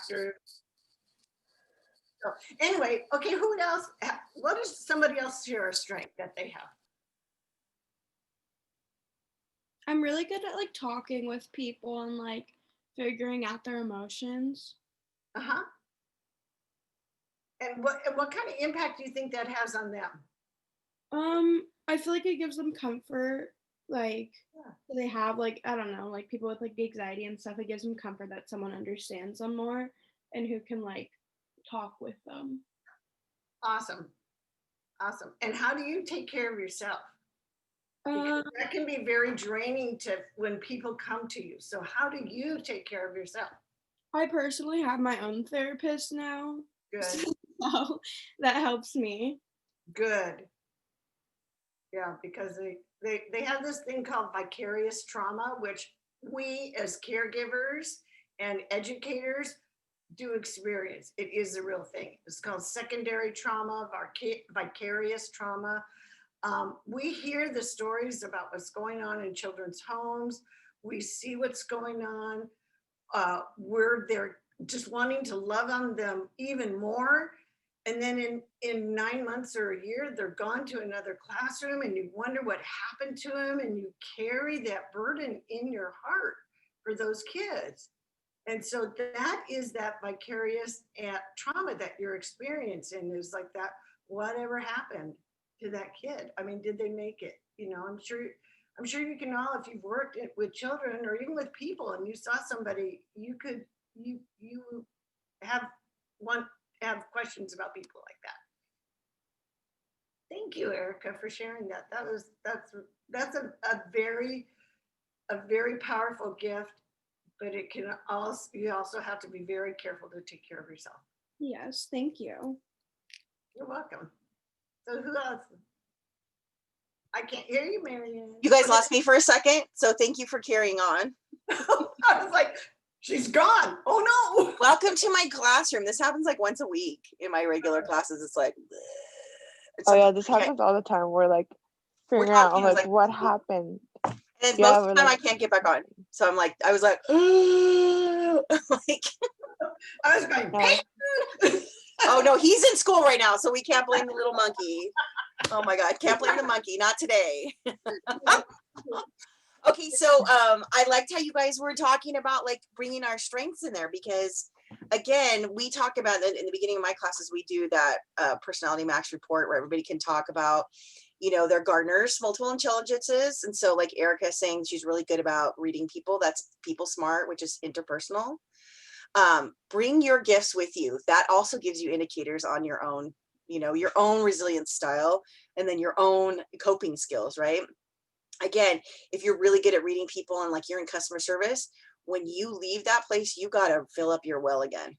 after. So anyway, okay, who else? What is somebody else share a strength that they have? I'm really good at like talking with people and like figuring out their emotions. Uh-huh. And what kind of impact do you think that has on them? I feel like it gives them comfort, like Yeah. they have like I don't know, like people with like anxiety and stuff. It gives them comfort that someone understands them more and who can like talk with them. Awesome. Awesome. And how do you take care of yourself? Because Um, that can be very draining to when people come to you. So how do you take care of yourself? I personally have my own therapist now, Good. so that helps me. Good. Yeah, because they have this thing called vicarious trauma, which we as caregivers and educators do experience. It is a real thing. It's called secondary trauma, vicarious trauma. We hear the stories about what's going on in children's homes. We see what's going on. We're there just wanting to love on them even more. And then in 9 months or a year, they're gone to another classroom and you wonder what happened to them and you carry that burden in your heart for those kids. And so that is that vicarious trauma that you're experiencing is like that, whatever happened to that kid? I mean, did they make it? You know, I'm sure you can all, if you've worked with children or even with people and you saw somebody, you have one have questions about people like that. Thank you, Erica, for sharing that. That's a very powerful gift, but it can also you also have to be very careful to take care of yourself. Yes, thank you. You're welcome. So who else? I can't hear you, Marianne. You guys lost me for a second, so thank you for carrying on. I was like, she's gone. Oh no. Welcome to my classroom. This happens like once a week in my regular classes. It's like, oh yeah, this happens all the time. We're like figuring out like what happened. And most of the time I can't get back on. So I'm like, I was like, like I was going, oh no, he's in school right now, so we can't blame the little monkey. Oh my God, can't blame the monkey, not today. Okay, so I liked how you guys were talking about like bringing our strengths in there because again, we talk about in the beginning of my classes, we do that personality max report where everybody can talk about, you know, their Gardner's multiple intelligences. And so like Erica is saying, she's really good about reading people. That's people smart, which is interpersonal. Bring your gifts with you. That also gives you indicators on your own, you know, your own resilience style and then your own coping skills, right? Again, if you're really good at reading people and like you're in customer service, when you leave that place, you got to fill up your well again.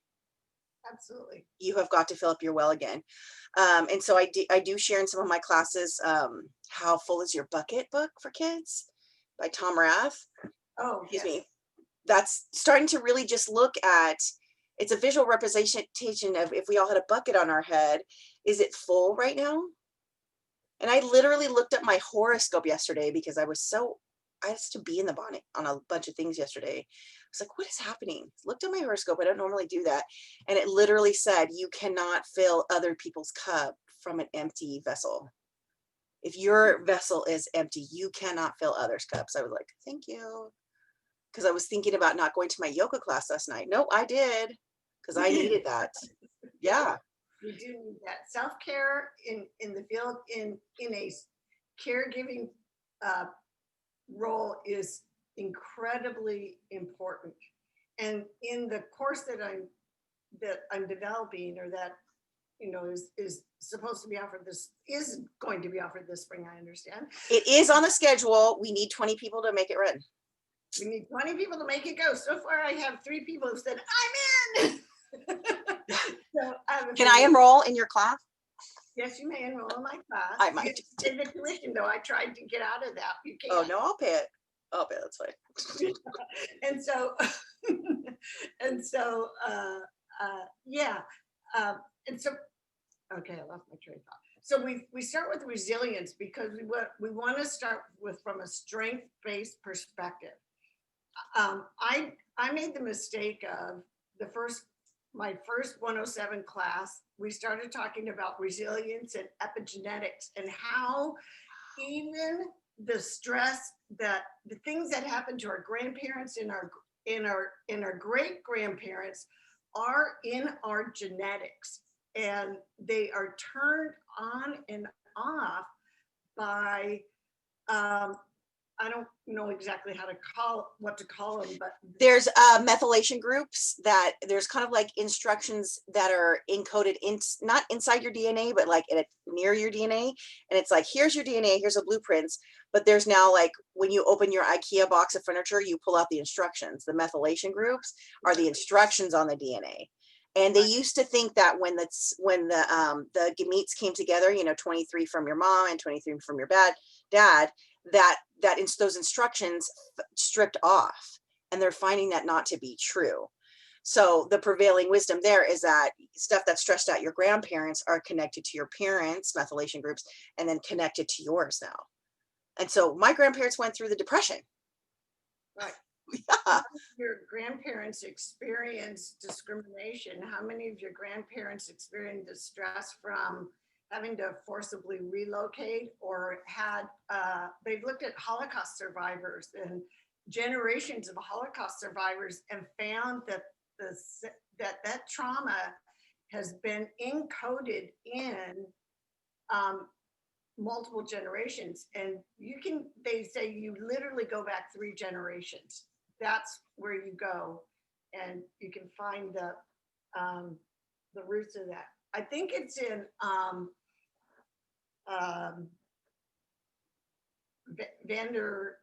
Absolutely. You have got to fill up your well again. And so I do share in some of my classes, How Full is Your Bucket book for kids by Tom Rath. Oh, excuse yes. me. That's starting to really just look at, it's a visual representation of if we all had a bucket on our head, is it full right now? And I literally looked up my horoscope yesterday because I used to be in the bonnet on a bunch of things yesterday. I was like, what is happening? Looked at my horoscope. I don't normally do that. And it literally said, you cannot fill other people's cup from an empty vessel. If your vessel is empty, you cannot fill others' cups. I was like, thank you. Because I was thinking about not going to my yoga class last night. No, I did. Because I needed that. Yeah. You do need that self-care in the field in a caregiving role is incredibly important. And in the course that I'm developing, or that you know is supposed to be offered is going to be offered this spring, I understand. It is on the schedule. We need 20 people to make it run. We need 20 people to make it go. So far, I have 3 people who said, I'm in. So can I enroll in your class? Yes, you may enroll in my class. I might. In the tuition, though, I tried to get out of that. You can't. Oh, no, I'll pay it. I'll pay it. That's fine. And so, yeah. And so, okay, I lost my train of thought. So we start with resilience because we want to start with from a strength-based perspective. I made the mistake of the first my first 107 class, we started talking about resilience and epigenetics and how even the stress that the things that happen to our grandparents and our great grandparents are in our genetics, and they are turned on and off by I don't know exactly what to call them, but there's methylation groups that there's kind of like instructions that are encoded in, not inside your DNA, but like near your DNA. And it's like, here's your DNA, here's the blueprints. But there's now like, when you open your IKEA box of furniture, you pull out the instructions. The methylation groups are the instructions on the DNA. And they used to think that when the gametes came together, you know, 23 from your mom and 23 from your dad, those instructions stripped off, and they're finding that not to be true. So the prevailing wisdom there is that stuff that stressed out your grandparents are connected to your parents' methylation groups and then connected to yours now. And so my grandparents went through the Depression. right. Yeah. Your grandparents experienced discrimination. How many of your grandparents experienced the stress from having to forcibly relocate, or they've looked at Holocaust survivors and generations of Holocaust survivors and found that that trauma has been encoded in multiple generations. And they say you literally go back 3 generations. That's where you go, and you can find the roots of that. I think it's in Vander,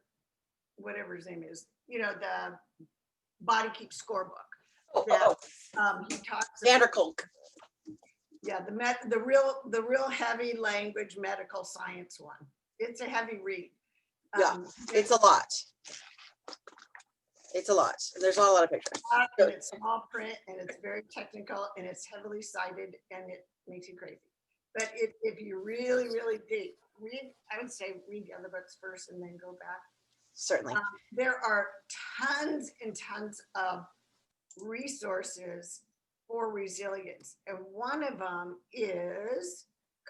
whatever his name is, you know, the Body Keep Scorebook. He talks Vanderkolk. Yeah, the real heavy language medical science one. It's a heavy read. Yeah, it's a lot. It's a lot. There's not a lot of pictures. And it's small print, and it's very technical, and it's heavily cited, and it makes you crazy. But if you really, really deep, I would say read the other books first and then go back. Certainly. There are tons and tons of resources for resilience. And one of them is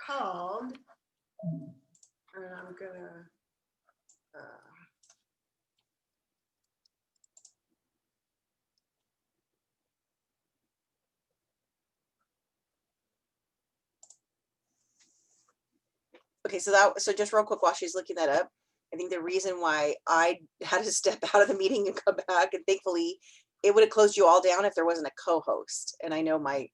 called, and I'm gonna, okay, so just real quick while she's looking that up, I think the reason why I had to step out of the meeting and come back, and thankfully it would have closed you all down if there wasn't a co-host. And I know my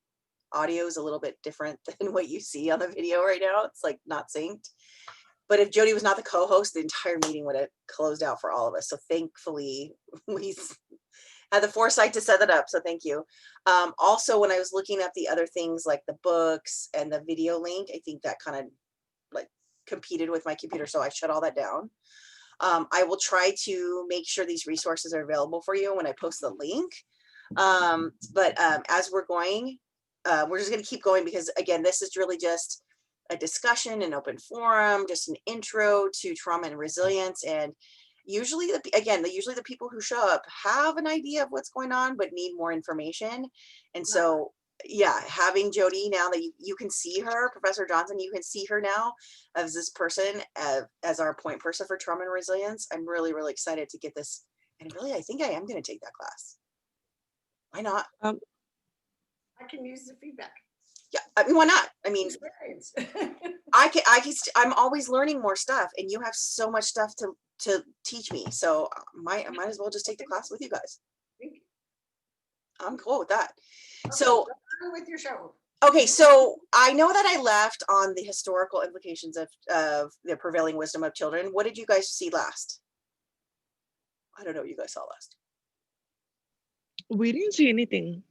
audio is a little bit different than what you see on the video right now. It's like not synced. But if Jody was not the co-host, the entire meeting would have closed out for all of us. So thankfully we had the foresight to set that up. So thank you. Also, when I was looking at the other things like the books and the video link, I think that kind of like competed with my computer. So I shut all that down. I will try to make sure these resources are available for you when I post the link. But as we're going, we're just going to keep going, because again, this is really just a discussion, an open forum, just an intro to trauma and resilience. And usually the people who show up have an idea of what's going on, but need more information. And so, yeah, having Jody, now that you can see her, Professor Johnson, you can see her now as this person, as our point person for trauma and resilience. I'm really, really excited to get this. And really, I think I am going to take that class. Why not? I can use the feedback. Yeah, I mean, why not? I mean, Experience. I'm always learning more stuff, and you have so much stuff to teach me. So I might as well just take the class with you guys. I'm cool with that. Okay, so with your show. Okay, so I know that I left on the historical implications of the prevailing wisdom of children. What did you guys see last? I don't know what you guys saw last. We didn't see anything.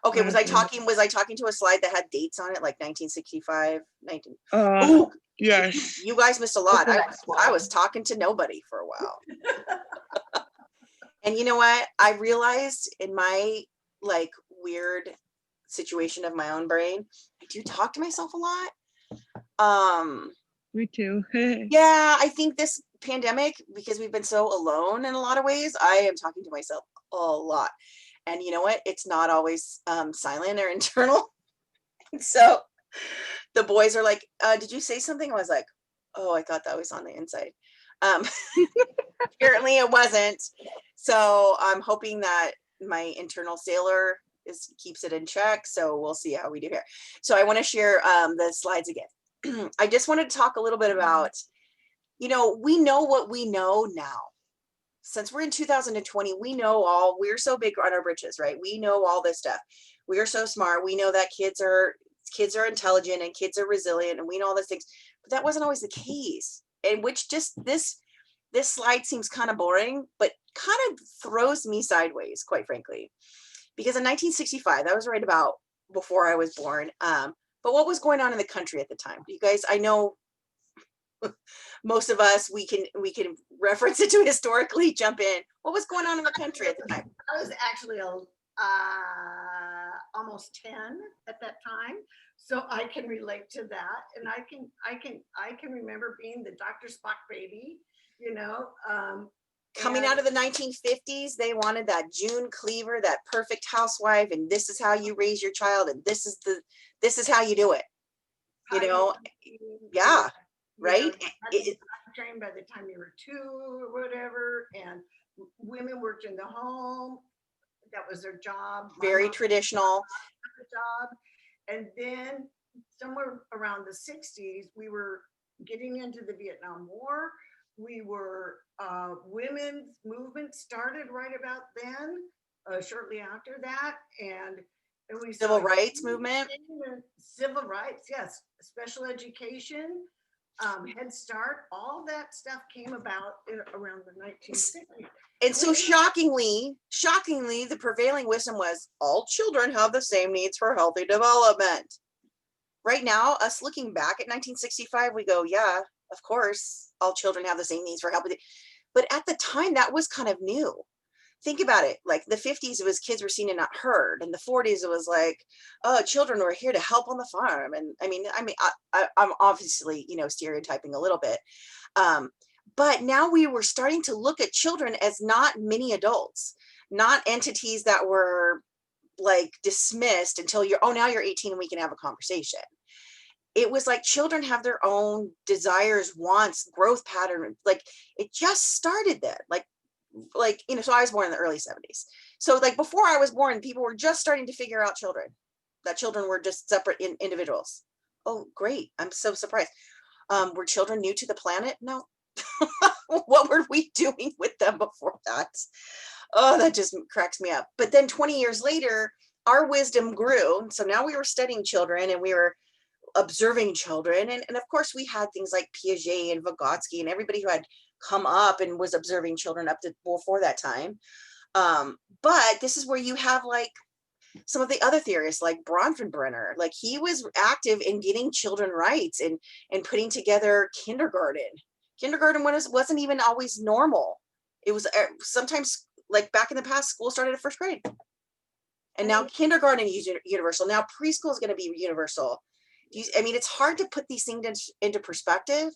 Okay, was I talking to a slide that had dates on it, like 1965, 19? Yes. You guys missed a lot. I was talking to nobody for a while. And you know what? I realized in my like weird situation of my own brain, I do talk to myself a lot. Me too. Yeah, I think this pandemic, because we've been so alone in a lot of ways, I am talking to myself a lot. And you know what? It's not always silent or internal. So the boys are like, did you say something? I was like, oh, I thought that was on the inside. Apparently it wasn't. So I'm hoping that my internal sailor keeps it in check. So we'll see how we do here. So I want to share the slides again. I just wanted to talk a little bit about, we know what we know now. Since we're in 2020, we know we're so big on our britches, right? We know all this stuff. We are so smart. We know that kids are intelligent and kids are resilient, and we know all those things, but that wasn't always the case. And which just this slide seems kind of boring, but kind of throws me sideways, quite frankly, because in 1965, that was right about before I was born. But what was going on in the country at the time? You guys, I know most of us, we can reference it to historically, jump in. What was going on in the country at the time? I was actually almost 10 at that time, so I can relate to that, and I can remember being the Dr. Spock baby, coming out of the 1950s. They wanted that June Cleaver, that perfect housewife, and this is how you raise your child, and this is how you do it. Yeah. Right? Trained by the time you were 2 or whatever, and women worked in the home. That was their job. Very traditional job. And then somewhere around the 60s, we were getting into the Vietnam War. We were women's movement started right about then, shortly after that, and we saw civil rights movement. Civil rights, yes, special education. Head Start, all that stuff came about around the 1960s. And so shockingly, the prevailing wisdom was all children have the same needs for healthy development. Right now, us looking back at 1965, we go, yeah, of course, all children have the same needs for healthy. But at the time, that was kind of new. Think about it. Like the 50s, it was kids were seen and not heard. And the 40s, it was like, oh, children were here to help on the farm. And I'm obviously, stereotyping a little bit. But now we were starting to look at children as not mini adults, not entities that were like dismissed until now you're 18 and we can have a conversation. It was like children have their own desires, wants, growth pattern. Like it just started then. So I was born in the early 70s. So like before I was born, people were just starting to figure out that children were just separate individuals. Oh, great. I'm so surprised. Were children new to the planet? No. What were we doing with them before that? Oh, that just cracks me up. But then 20 years later, our wisdom grew. So now we were studying children and we were observing children. And of course, we had things like Piaget and Vygotsky and everybody who had come up and was observing children up to before that time. But this is where you have like some of the other theorists like Bronfenbrenner, like he was active in getting children rights and putting together kindergarten. Kindergarten wasn't even always normal. It was sometimes like back in the past, school started at first grade. And now kindergarten is universal. Now preschool is going to be universal. It's hard to put these things into perspective.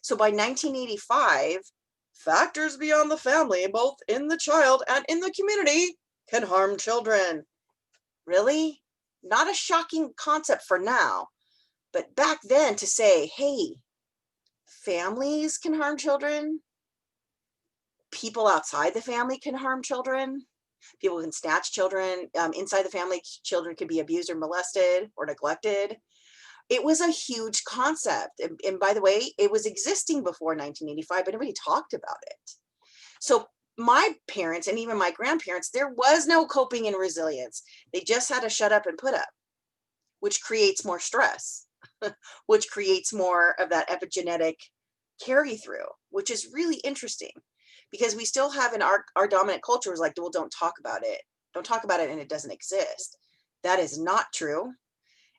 So by 1985, factors beyond the family, both in the child and in the community, can harm children. Really? Not a shocking concept for now. But back then to say, hey, families can harm children. People outside the family can harm children. People can snatch children. Inside the family, children could be abused or molested or neglected. It was a huge concept. And by the way, it was existing before 1985, but nobody talked about it. So my parents and even my grandparents, there was no coping and resilience. They just had to shut up and put up, which creates more stress, which creates more of that epigenetic carry through, which is really interesting because we still have in our dominant culture is like, well, don't talk about it. Don't talk about it and it doesn't exist. That is not true.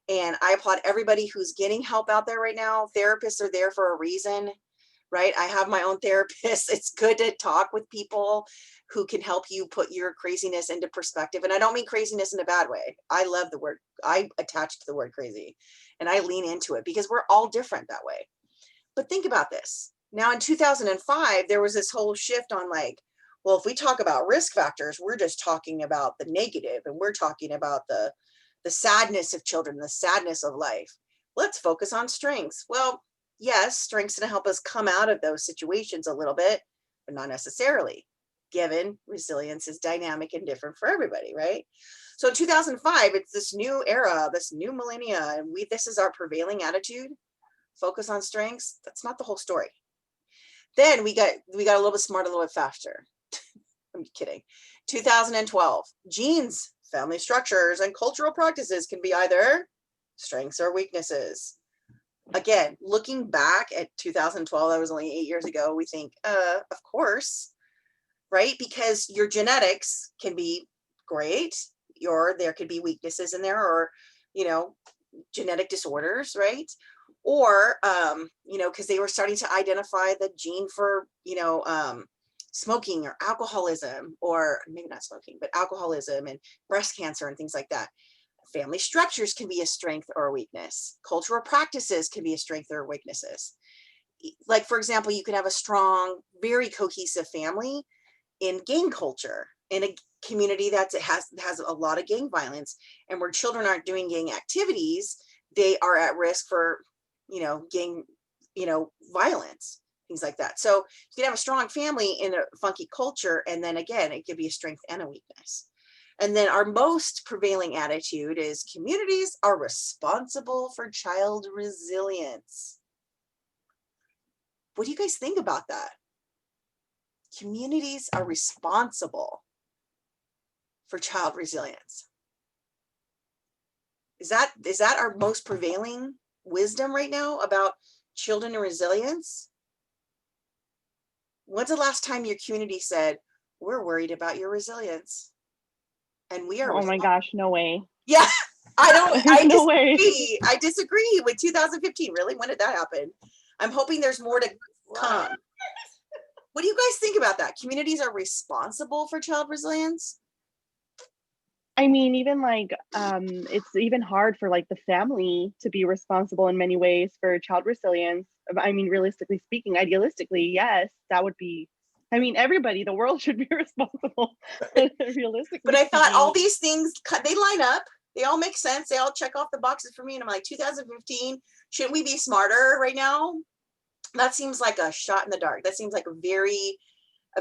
And I applaud everybody who's getting help out there right now. Therapists are there for a reason, right? I have my own therapist. It's good to talk with people who can help you put your craziness into perspective. And I don't mean craziness in a bad way. I love the word. I attach to the word crazy and I lean into it because we're all different that way. But think about this. Now in 2005, there was this whole shift on like, Well, if we talk about risk factors, we're just talking about the negative, and we're talking about the sadness of children, the sadness of life. Let's focus on strengths. Well, yes, strengths can help us come out of those situations a little bit, but not necessarily, given resilience is dynamic and different for everybody, right? So in 2005, it's this new era, this new millennia, and this is our prevailing attitude. Focus on strengths. That's not the whole story. Then we got a little bit smarter, a little bit faster. I'm kidding. 2012, genes, family structures, and cultural practices can be either strengths or weaknesses. Again, looking back at 2012, that was only 8 years ago, we think, of course, right? Because your genetics can be great, or there could be weaknesses in there, or, genetic disorders, right? Or, because they were starting to identify the gene for, smoking or alcoholism, or maybe not smoking, but alcoholism and breast cancer and things like that. Family structures can be a strength or a weakness. Cultural practices can be a strength or weaknesses. Like, for example, you can have a strong, very cohesive family in gang culture, in a community that has a lot of gang violence, and where children aren't doing gang activities, they are at risk for, gang, violence, things like that. So you can have a strong family in a funky culture, and then again, it could be a strength and a weakness. And then our most prevailing attitude is communities are responsible for child resilience. What do you guys think about that? Communities are responsible for child resilience. Is that our most prevailing wisdom right now about children and resilience? When's the last time your community said, we're worried about your resilience? And we are. Oh my gosh, no way. Yeah, I No disagree. way. I disagree with 2015. Really? When did that happen? I'm hoping there's more to come. What do you guys think about that? Communities are responsible for child resilience? I mean, even like, it's even hard for like the family to be responsible in many ways for child resilience. I mean, realistically speaking, idealistically, yes, that would be, I mean, everybody, the world should be responsible, realistically. But I thought speaking. all these things, they line up. They all make sense. They all check off the boxes for me. And I'm like, 2015, shouldn't we be smarter right now? That seems like a shot in the dark. That seems like a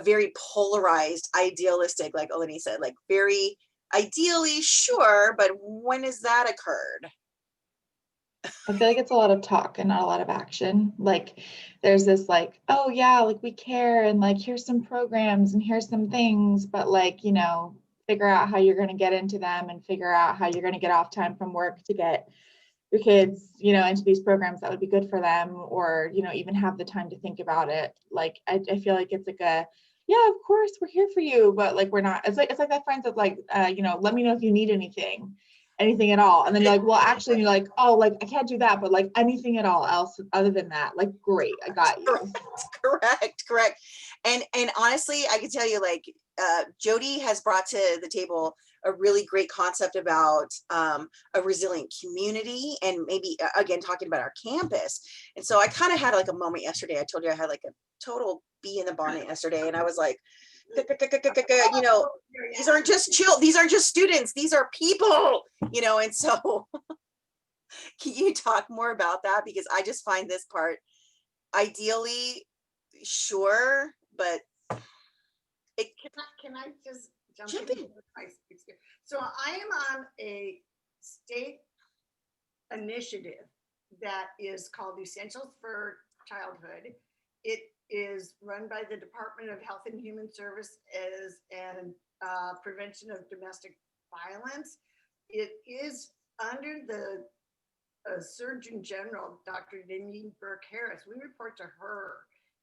very polarized, idealistic, like Eleni said, like very ideally, sure, but when has that occurred? I feel like it's a lot of talk and not a lot of action. Like there's this like, oh yeah, like we care, and like here's some programs and here's some things, but like, figure out how you're going to get into them, and figure out how you're going to get off time from work to get your kids, into these programs that would be good for them, or, even have the time to think about it. Like, I feel like it's like yeah, of course we're here for you, but like, we're not, it's like that friend that's like, let me know if you need anything at all. And then you're like, well, actually, you're like, oh, like I can't do that, but like anything at all else other than that, like, great, I got you. Correct. And honestly, I can tell you, like, Jody has brought to the table a really great concept about a resilient community, and maybe again talking about our campus. And so I kind of had like a moment yesterday. I told you I had like a total bee in the bonnet yesterday, and I was like, these aren't just these aren't just students, these are people, and so can you talk more about that? Because I just find this part, ideally, sure, but Can I just jump in? So I am on a state initiative that is called Essentials for Childhood. It is run by the Department of Health and Human Services and Prevention of Domestic Violence. It is under the Surgeon General, Dr. Deneen Burke Harris. We report to her,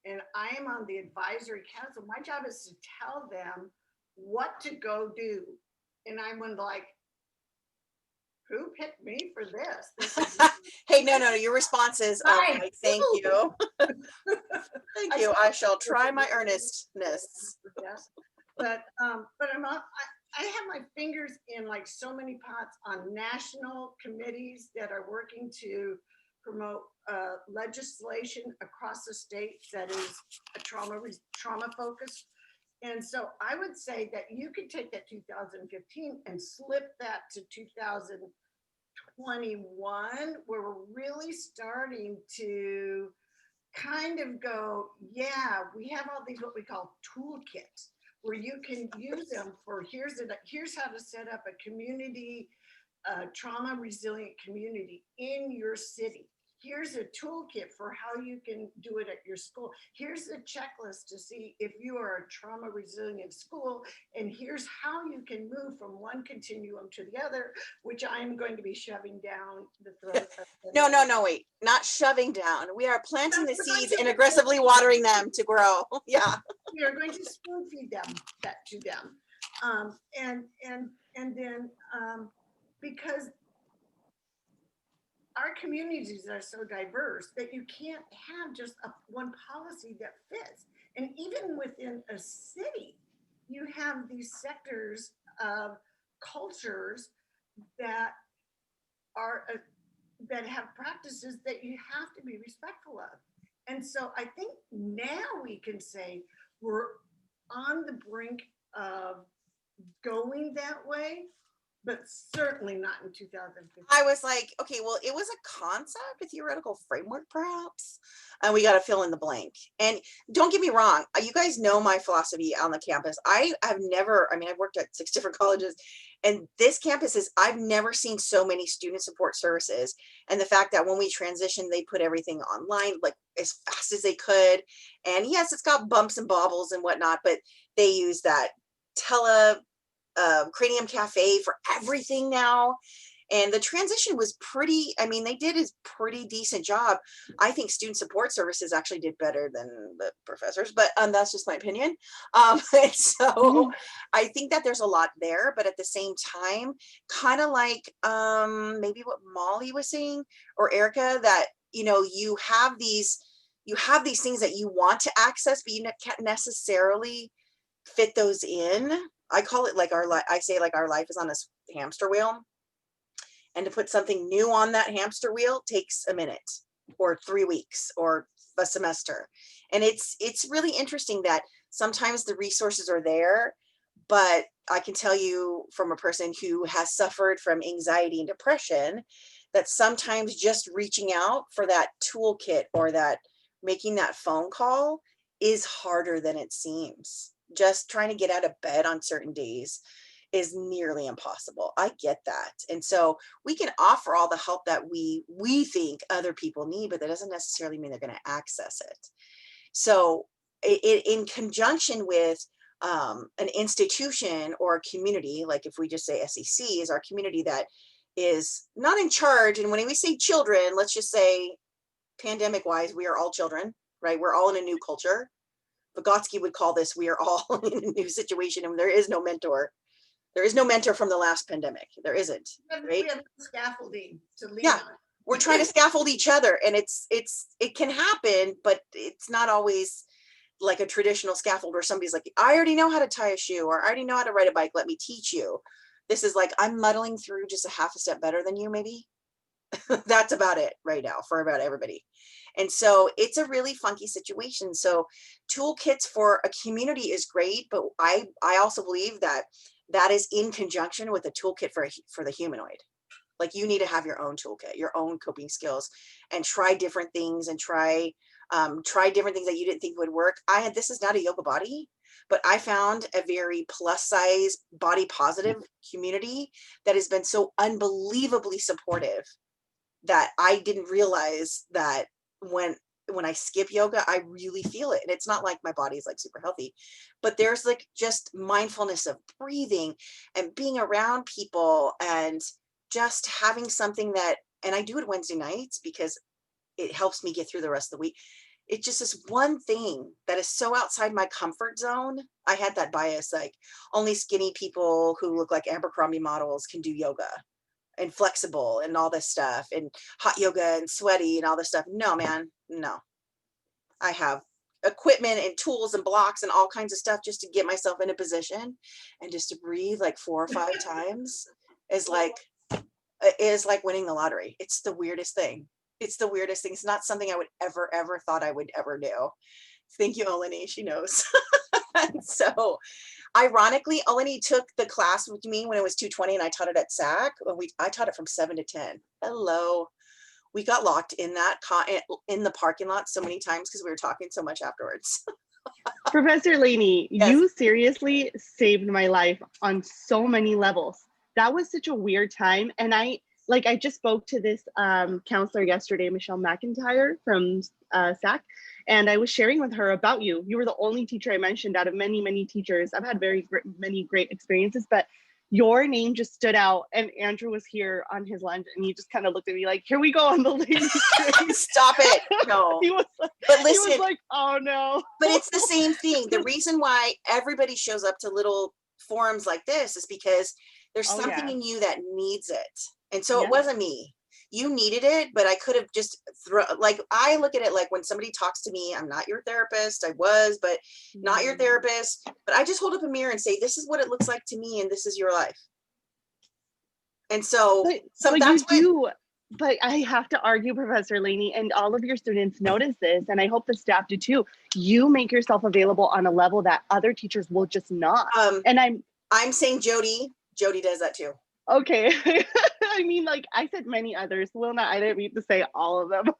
and I am on the advisory council. My job is to tell them what to go do. And I'm like, who picked me for this? Hey, no, your response is, okay, thank you. Thank you. I shall try my earnestness. Yes, but I have my fingers in like so many pots on national committees that are working to promote legislation across the state that is a trauma focused. And so I would say that you could take that 2015 and slip that to 2021, where we're really starting to kind of go, yeah, we have all these what we call toolkits where you can use them for here's how to set up a community, trauma resilient community in your city. Here's a toolkit for how you can do it at your school. Here's a checklist to see if you are a trauma resilient school. And here's how you can move from one continuum to the other, which I'm going to be shoving down the throat of No, wait, not shoving down. We are planting the seeds and aggressively watering them to grow. Yeah. We are going to spoon feed them that to them. And then because our communities are so diverse that you can't have just one policy that fits. And even within a city, you have these sectors of cultures that are that have practices that you have to be respectful of. And so I think now we can say we're on the brink of going that way, but certainly not in 2015. I was like, okay, well, it was a concept, a theoretical framework, perhaps, and we got to fill in the blank. And don't get me wrong, you guys know my philosophy on the campus. I've worked at 6 different colleges, and this campus I've never seen so many student support services. And the fact that when we transitioned, they put everything online, like as fast as they could. And yes, it's got bumps and bobbles and whatnot, but they use that Cranium Cafe for everything now. And the transition was they did a pretty decent job. I think student support services actually did better than the professors, but that's just my opinion. And so I think that there's a lot there, but at the same time, kind of like maybe what Molly was saying or Erica, that, you have these things that you want to access, but you can't necessarily fit those in. I call it like our life is on this hamster wheel, and to put something new on that hamster wheel takes a minute or 3 weeks or a semester. And it's really interesting that sometimes the resources are there, but I can tell you from a person who has suffered from anxiety and depression that sometimes just reaching out for that toolkit or that making that phone call is harder than it seems. Just trying to get out of bed on certain days is nearly impossible. I get that. And so we can offer all the help that we think other people need, but that doesn't necessarily mean they're going to access it. So in conjunction with an institution or a community, like if we just say SEC is our community that is not in charge. And when we say children, let's just say pandemic wise, we are all children, right? We're all in a new culture. Vygotsky would call this, we are all in a new situation, and there is no mentor. There is no mentor from the last pandemic. There isn't. Right? We have scaffolding to lean yeah. on. We're trying to scaffold each other, and it can happen, but it's not always like a traditional scaffold where somebody's like, I already know how to tie a shoe, or I already know how to ride a bike. Let me teach you. This is like, I'm muddling through just a half a step better than you, maybe. That's about it right now for about everybody. And so it's a really funky situation. So toolkits for a community is great, but I also believe that is in conjunction with a toolkit for the humanoid. Like you need to have your own toolkit, your own coping skills, and try different things and try different things that you didn't think would work. This is not a yoga body, but I found a very plus size body positive community that has been so unbelievably supportive that I didn't realize that when I skip yoga, I really feel it. And it's not like my body's like super healthy, but there's like just mindfulness of breathing and being around people and just having something that, and I do it Wednesday nights because it helps me get through the rest of the week. It's just this one thing that is so outside my comfort zone. I had that bias, like only skinny people who look like Abercrombie models can do yoga. And flexible and all this stuff and hot yoga and sweaty and all this stuff. No, man, no. I have equipment and tools and blocks and all kinds of stuff just to get myself in a position, and just to breathe like 4 or 5 times is like winning the lottery. It's the weirdest thing. It's the weirdest thing. It's not something I would ever thought I would ever do. Thank you, Eleni. She knows. And so ironically, Eleni took the class with me when it was 220 and I taught it at SAC. I taught it from 7 to 10. Hello. We got locked in in the parking lot so many times because we were talking so much afterwards. Professor Laney, Yes. you seriously saved my life on so many levels. That was such a weird time. And I just spoke to this counselor yesterday, Michelle McIntyre from SAC, and I was sharing with her about you. You were the only teacher I mentioned out of many, many teachers. I've had many great experiences, but your name just stood out. And Andrew was here on his lunch and he just kind of looked at me like, here we go on the ladies' train. Stop it. No. He was like, But listen, he was like, oh no. but it's the same thing. The reason why everybody shows up to little forums like this is because there's something in you that needs it. And so it wasn't me. You needed it, but I could have just I look at it like when somebody talks to me, I'm not your therapist. I was, but not your therapist. But I just hold up a mirror and say, this is what it looks like to me, and this is your life. And so, but I have to argue, Professor Laney, and all of your students notice this, and I hope the staff do too. You make yourself available on a level that other teachers will just not. And I'm saying Jody does that too. Okay. I mean, like I said, many others will not. I didn't mean to say all of them.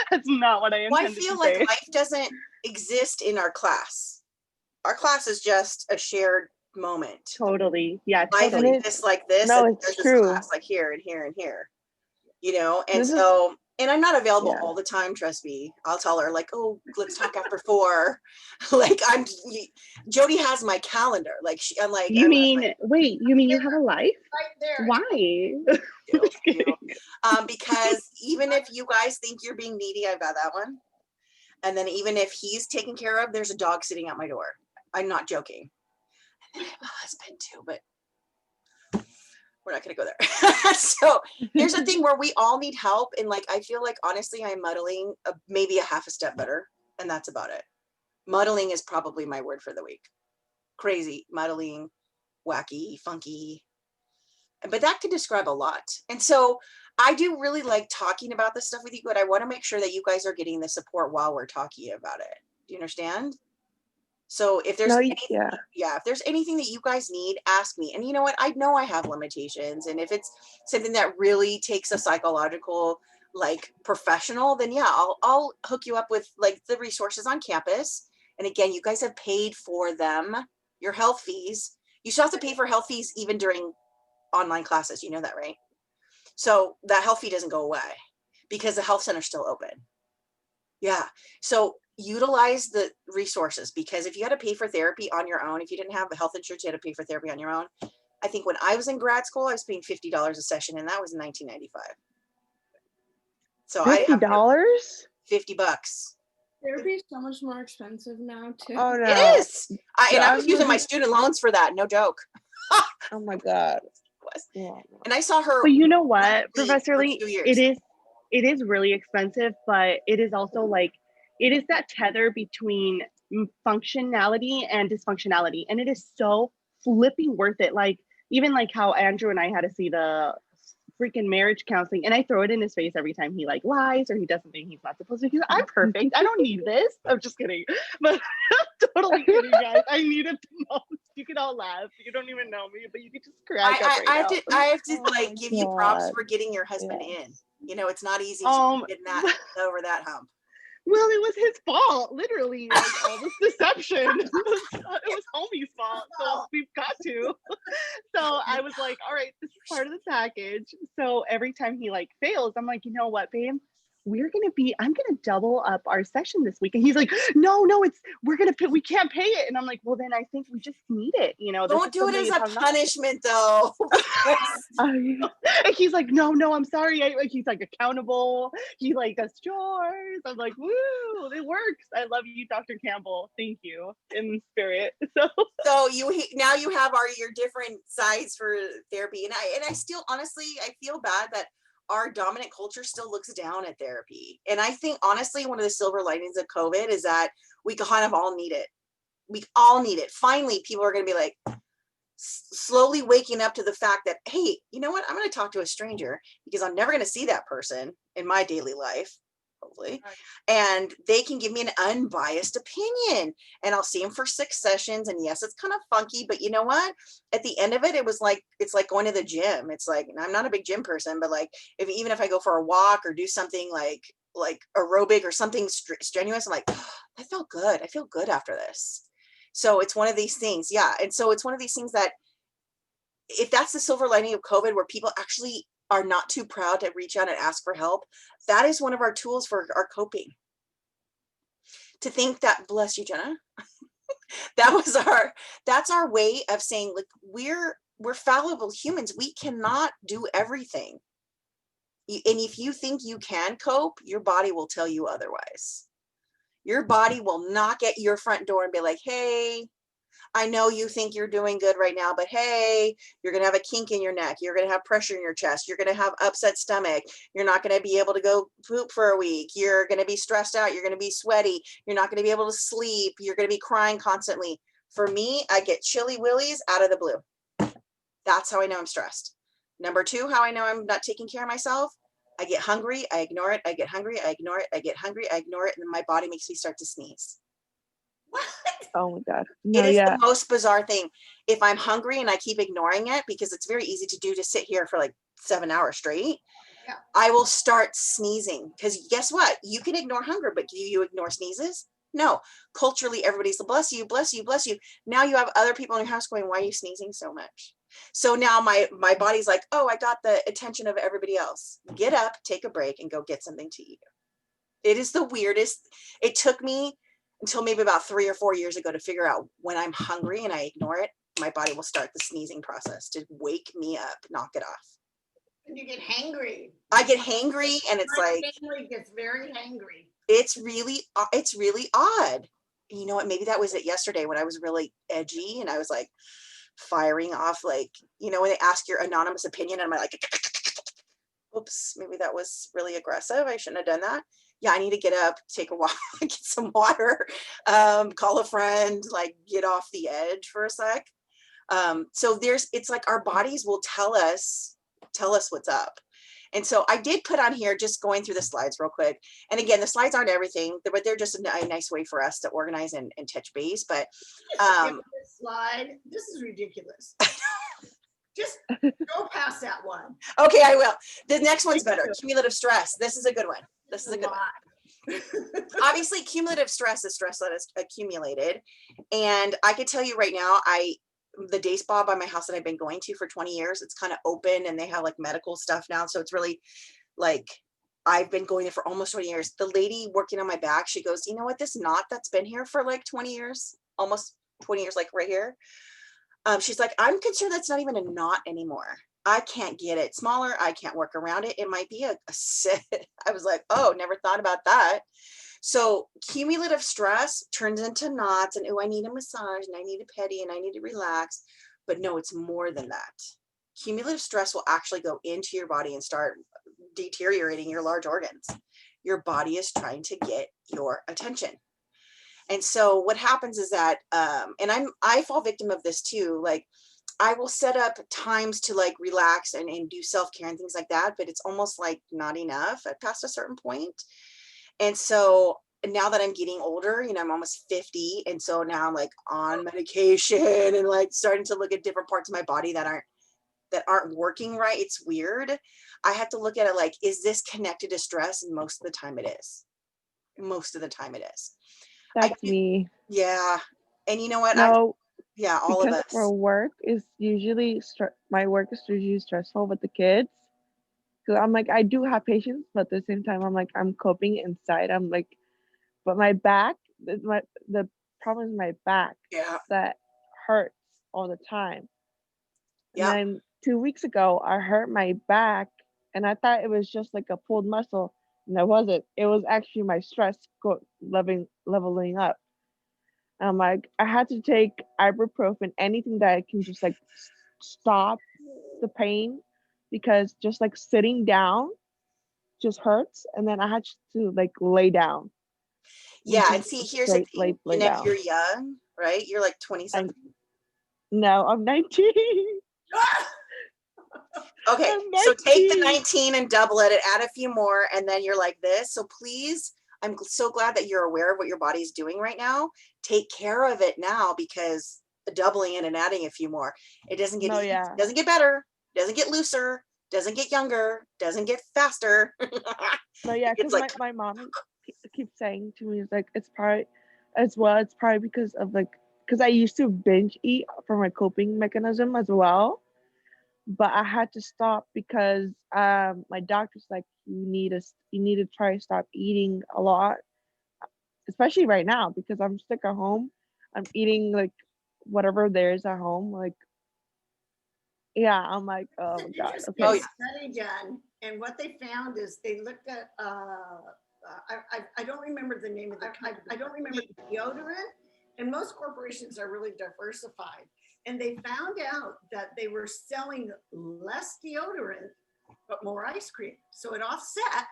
That's not what I intended to say. Well, I feel like life doesn't exist in our class. Our class is just a shared moment. Totally. Yeah. Life Totally. exists like this. No, and it's there's true. This class like here and here and here. You know, and so and I'm not available all the time, trust me. I'll tell her like, oh, let's talk after 4. Like Jody has my calendar. Like I'm like, you mean you have a life? Right there. Why? Because even if you guys think you're being needy, I've got that one. And then even if he's taken care of, there's a dog sitting at my door. I'm not joking. And then I have a husband too, but we're not going to go there. So there's a thing where we all need help. And like, I feel like, honestly, I'm muddling maybe a half a step better. And that's about it. Muddling is probably my word for the week. Crazy, muddling, wacky, funky. But that could describe a lot. And so I do really like talking about this stuff with you, but I want to make sure that you guys are getting the support while we're talking about it. Do you understand? So if there's if there's anything that you guys need, ask me. And you know what? I know I have limitations. And if it's something that really takes a psychological, like professional, then yeah, I'll hook you up with like the resources on campus. And again, you guys have paid for them, your health fees. You still have to pay for health fees even during online classes. You know that, right? So that health fee doesn't go away because the health center's still open. Yeah. So utilize the resources, because if you had to pay for therapy on your own, if you didn't have a health insurance, you had to pay for therapy on your own. I think when I was in grad school, I was paying $50 a session, and that was in 1995. So $50? $50. Therapy is so much more expensive now too. Oh no. It is. And I was using my student loans for that. No joke. Oh my God. Yeah. And I saw her. But you know what, Professor Lee, Lee, it is really expensive, but it is also like, it is that tether between functionality and dysfunctionality. And it is so flipping worth it. Like, even like how Andrew and I had to see the freaking marriage counseling, and I throw it in his face every time he like lies or he does something he's not supposed to. He's like, I'm perfect. I don't need this. I'm just kidding. But I'm totally kidding, guys. I need it the most. You can all laugh. You don't even know me, but you can just crack up right now. I have to like give you props for getting your husband in. You know, it's not easy to get that over that hump. Well, it was his fault, literally. Like all this deception. It was homie's fault. So we've got to. So I was like, all right, this is part of the package. So every time he like fails, I'm like, you know what, babe? I'm gonna double up our session this week. And he's like, no, we can't pay it. And I'm like, well, then I think we just need it. You know, don't do it as a punishment though. And he's like, no, I'm sorry. He's like accountable. He like does chores. I'm like, woo, it works. I love you, Dr. Campbell. Thank you in spirit. So you have your different sides for therapy. And I still, honestly, I feel bad that our dominant culture still looks down at therapy. And I think, honestly, one of the silver linings of COVID is that we kind of all need it. We all need it. Finally, people are going to be like slowly waking up to the fact that, hey, you know what? I'm going to talk to a stranger because I'm never going to see that person in my daily life. hopefully, Right. and they can give me an unbiased opinion, and I'll see them for 6 sessions. And yes, it's kind of funky, but you know what? At the end of it, it's like going to the gym. It's like, and I'm not a big gym person, but like even if I go for a walk or do something like aerobic or something strenuous, I'm like, oh, I felt good. I feel good after this. So it's one of these things. Yeah. And so it's one of these things that if that's the silver lining of COVID, where people actually are not too proud to reach out and ask for help, that is one of our tools for our coping. To think that, bless you, Jenna, that's our way of saying, like, we're fallible humans. We cannot do everything. And if you think you can cope, your body will tell you otherwise. Your body will knock at your front door and be like, hey, I know you think you're doing good right now, but hey, you're going to have a kink in your neck. You're going to have pressure in your chest. You're going to have upset stomach. You're not going to be able to go poop for a week. You're going to be stressed out. You're going to be sweaty. You're not going to be able to sleep. You're going to be crying constantly. For me, I get chilly willies out of the blue. That's how I know I'm stressed. Number 2, how I know I'm not taking care of myself. I get hungry. I ignore it. I get hungry. I ignore it. I get hungry. I ignore it. And then my body makes me start to sneeze. What? Oh my God. It No, is yeah. the most bizarre thing. If I'm hungry and I keep ignoring it, because it's very easy to do to sit here for like 7 hours straight, Yeah. I will start sneezing. Because guess what? You can ignore hunger, but do you ignore sneezes? No. Culturally, everybody's bless you, bless you, bless you. Now you have other people in your house going, why are you sneezing so much? So now my body's like, oh, I got the attention of everybody else. Get up, take a break, and go get something to eat. It is the weirdest. It took me until maybe about 3 or 4 years ago to figure out when I'm hungry and I ignore it, my body will start the sneezing process to wake me up, knock it off. And you get hangry. I get hangry, and it's My like, family gets very hangry. it's really odd. You know what? Maybe that was it yesterday when I was really edgy and I was like firing off, like, you know, when they ask your anonymous opinion, and I'm like, oops, maybe that was really aggressive. I shouldn't have done that. Yeah, I need to get up, take a walk, get some water, call a friend, like get off the edge for a sec. So it's like our bodies will tell us what's up. And so I did put on here, just going through the slides real quick. And again, the slides aren't everything, but they're just a nice way for us to organize and touch base. But This slide, this is ridiculous. Just go past that one. okay, I will. The next one's better. Cumulative stress. This is a good one. This is a good one. Obviously, cumulative stress is stress that is accumulated. And I could tell you right now, the day spa by my house that I've been going to for 20 years, it's kind of open and they have like medical stuff now. So it's really like, I've been going there for almost 20 years. The lady working on my back, she goes, you know what, this knot that's been here for like 20 years, almost 20 years, like right here. She's like, I'm concerned that's not even a knot anymore. I can't get it smaller. I can't work around it. It might be a sit. I was like, oh, never thought about that. So cumulative stress turns into knots and, oh, I need a massage and I need a pedi and I need to relax. But no, it's more than that. Cumulative stress will actually go into your body and start deteriorating your large organs. Your body is trying to get your attention. And so what happens is that, and I fall victim of this too. Like I will set up times to like relax and do self-care and things like that, but it's almost like not enough past a certain point. And so now that I'm getting older, you know, I'm almost 50. And so now I'm like on medication and like starting to look at different parts of my body that aren't working right. It's weird. I have to look at it like, is this connected to stress? And most of the time it is. Most of the time it is. That's me. Yeah. And you know what? No, Yeah, all of because us. for work is usually my work is usually stressful with the kids. Cause I'm like, I do have patience, but at the same time, I'm like, I'm coping inside. I'm like, but my back, the problem is my back Yeah. that hurts all the time. And Yeah. then 2 weeks ago, I hurt my back, and I thought it was just like a pulled muscle, and it wasn't. It was actually my stress leveling up. I'm like, I had to take ibuprofen, anything that can just like stop the pain, because just like sitting down just hurts. And then I had to like lay down. Yeah. And Just see, here's the straight thing. lay Jeanette, down. you're young, right? You're like 20 something. No, I'm 19. Okay, I'm so take the 19. 19 and double it and add a few more, and then you're like this. So please, I'm so glad that you're aware of what your body's doing right now. Take care of it now, because doubling it and adding a few more, it doesn't get No, easy, yeah. doesn't get better, doesn't get looser, doesn't get younger, doesn't get faster. No, yeah, It's because like, my mom keeps saying to me, it's like, it's probably, as well, it's probably because of like, because I used to binge eat for my coping mechanism as well, but I had to stop because my doctor's like, you need to try to stop eating a lot, especially right now because I'm stuck at home. I'm eating like whatever there is at home. Like, yeah, I'm like, oh my An God, interesting oh okay. yeah, study done, and what they found is they looked at, I don't remember the name of the, I don't remember the deodorant, and most corporations are really diversified. And they found out that they were selling less deodorant, but more ice cream. So it offset.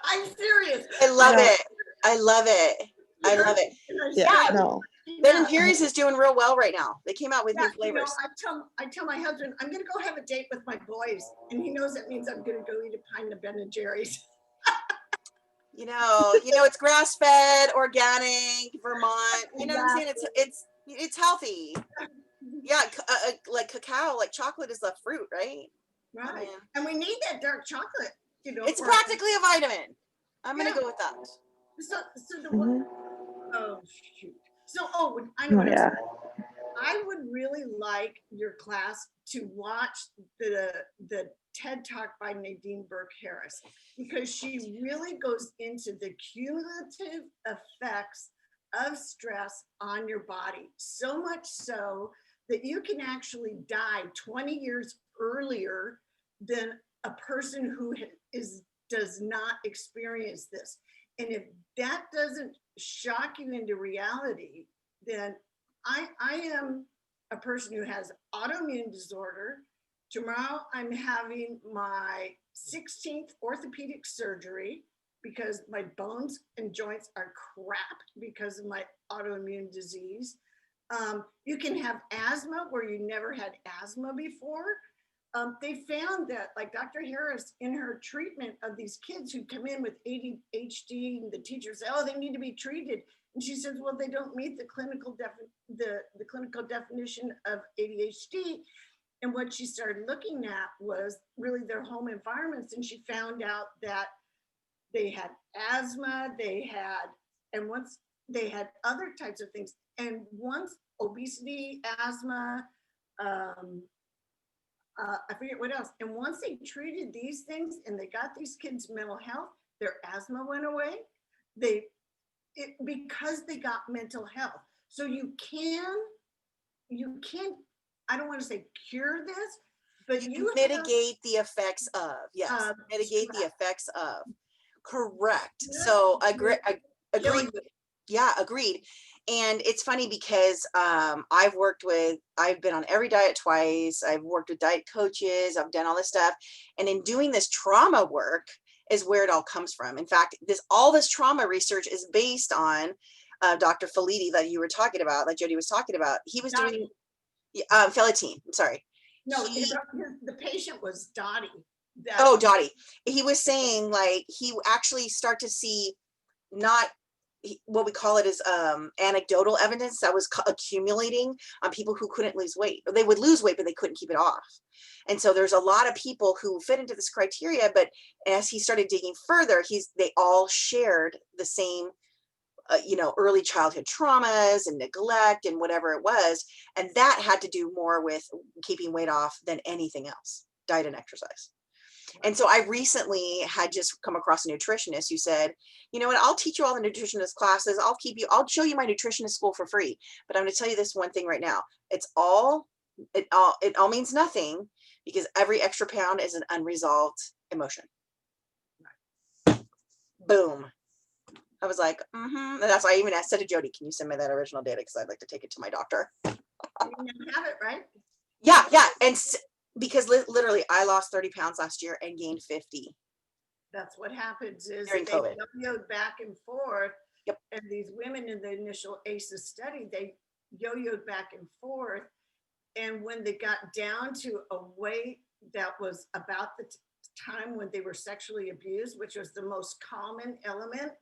I'm serious. I love No, it. I love it. I love it. yeah, Yeah, no. Ben and Jerry's is doing real well right now. They came out with Yeah, new flavors. I tell my husband, I'm gonna go have a date with my boys, and he knows that means I'm gonna go eat a pint of Ben and Jerry's. It's grass fed, organic, Vermont. You know what I'm saying? It's healthy. Yeah, like cacao, like chocolate is a fruit, right? Right, Yeah. and we need that dark chocolate, It's for our- practically a vitamin. I'm gonna Yeah. go with that. So the Mhm. oh shoot. So I know No, what I'm yeah. saying. I would really like your class to watch the TED Talk by Nadine Burke Harris, because she really goes into the cumulative effects of stress on your body. So much so that you can actually die 20 years earlier than a person who does not experience this. And if that doesn't shock you into reality, then I am a person who has autoimmune disorder. Tomorrow I'm having my 16th orthopedic surgery because my bones and joints are crap because of my autoimmune disease. You can have asthma where you never had asthma before. They found that, like Dr. Harris, in her treatment of these kids who come in with ADHD, and the teachers say, "Oh, they need to be treated," and she says, "Well, they don't meet the clinical definition of ADHD." And what she started looking at was really their home environments, and she found out that they had asthma, and once they had other types of things, and once obesity, asthma, um, I forget what else. And once they treated these things and they got these kids mental health, their asthma went away. Because they got mental health. So you can, I don't want to say cure this, but you Mitigate the effects of, yes, have mitigate the stress. effects of. Correct. So agree. Yo-yo. Yeah, agreed. And it's funny because I've been on every diet twice. I've worked with diet coaches. I've done all this stuff. And in doing this trauma work is where it all comes from. In fact, all this trauma research is based on Dr. Felitti that you were talking about, that Jody was talking about. He was doing Felatine. I'm sorry. No, the patient was Dottie. Dottie. He was saying like he actually start to see not what we call it is anecdotal evidence that was accumulating on people who couldn't lose weight. They would lose weight, but they couldn't keep it off. And so there's a lot of people who fit into this criteria, but as he started digging further, they all shared the same early childhood traumas and neglect and whatever it was. And that had to do more with keeping weight off than anything else, diet and exercise. And so I recently had just come across a nutritionist who said, you know what, I'll teach you all the nutritionist classes. I'll show you my nutritionist school for free. But I'm going to tell you this one thing right now. It all means nothing because every extra pound is an unresolved emotion. Boom. I was like, and that's why I even said to Jody, can you send me that original data? Because I'd like to take it to my doctor. You have it, right? Yeah. And because literally I lost 30 pounds last year and gained 50. That's what happens is During they COVID. yo-yoed back and forth. Yep. And these women in the initial ACEs study, they yo-yoed back and forth. And when they got down to a weight that was about the time when they were sexually abused, which was the most common element,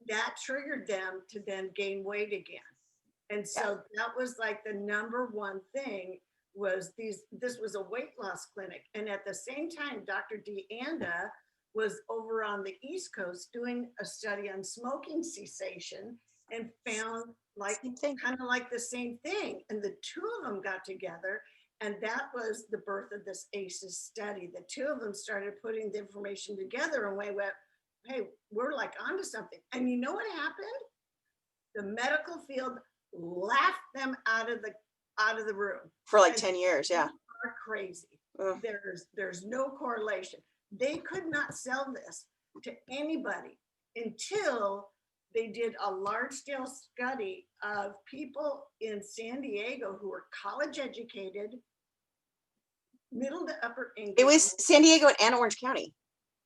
that triggered them to then gain weight again. And so that was like the number one thing was this was a weight loss clinic. And at the same time, Dr. DeAnda was over on the East Coast doing a study on smoking cessation and found like kind of like the same thing. And the two of them got together, and that was the birth of this ACEs study. The two of them started putting the information together, and we went, hey, we're like onto something. And you know what happened? The medical field laughed them out of the room for like 10 years. Yeah. Are crazy. There's no correlation. They could not sell this to anybody until they did a large scale study of people in San Diego who were college educated, middle to upper income. It was San Diego and Orange County.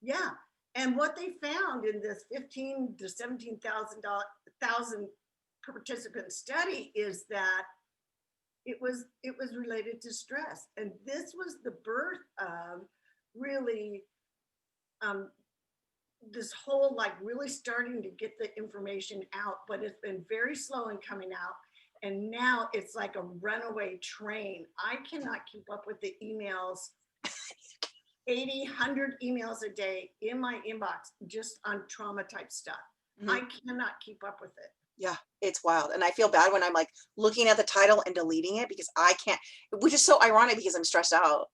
Yeah. And what they found in this 15 to 17,000 participant study is that it was related to stress. And this was the birth of really this whole like really starting to get the information out, but it's been very slow in coming out. And now it's like a runaway train. I cannot keep up with the emails, 80, 100 emails a day in my inbox just on trauma type stuff. Mm-hmm. I cannot keep up with it. Yeah, it's wild. And I feel bad when I'm like looking at the title and deleting it because I can't, which is so ironic because I'm stressed out.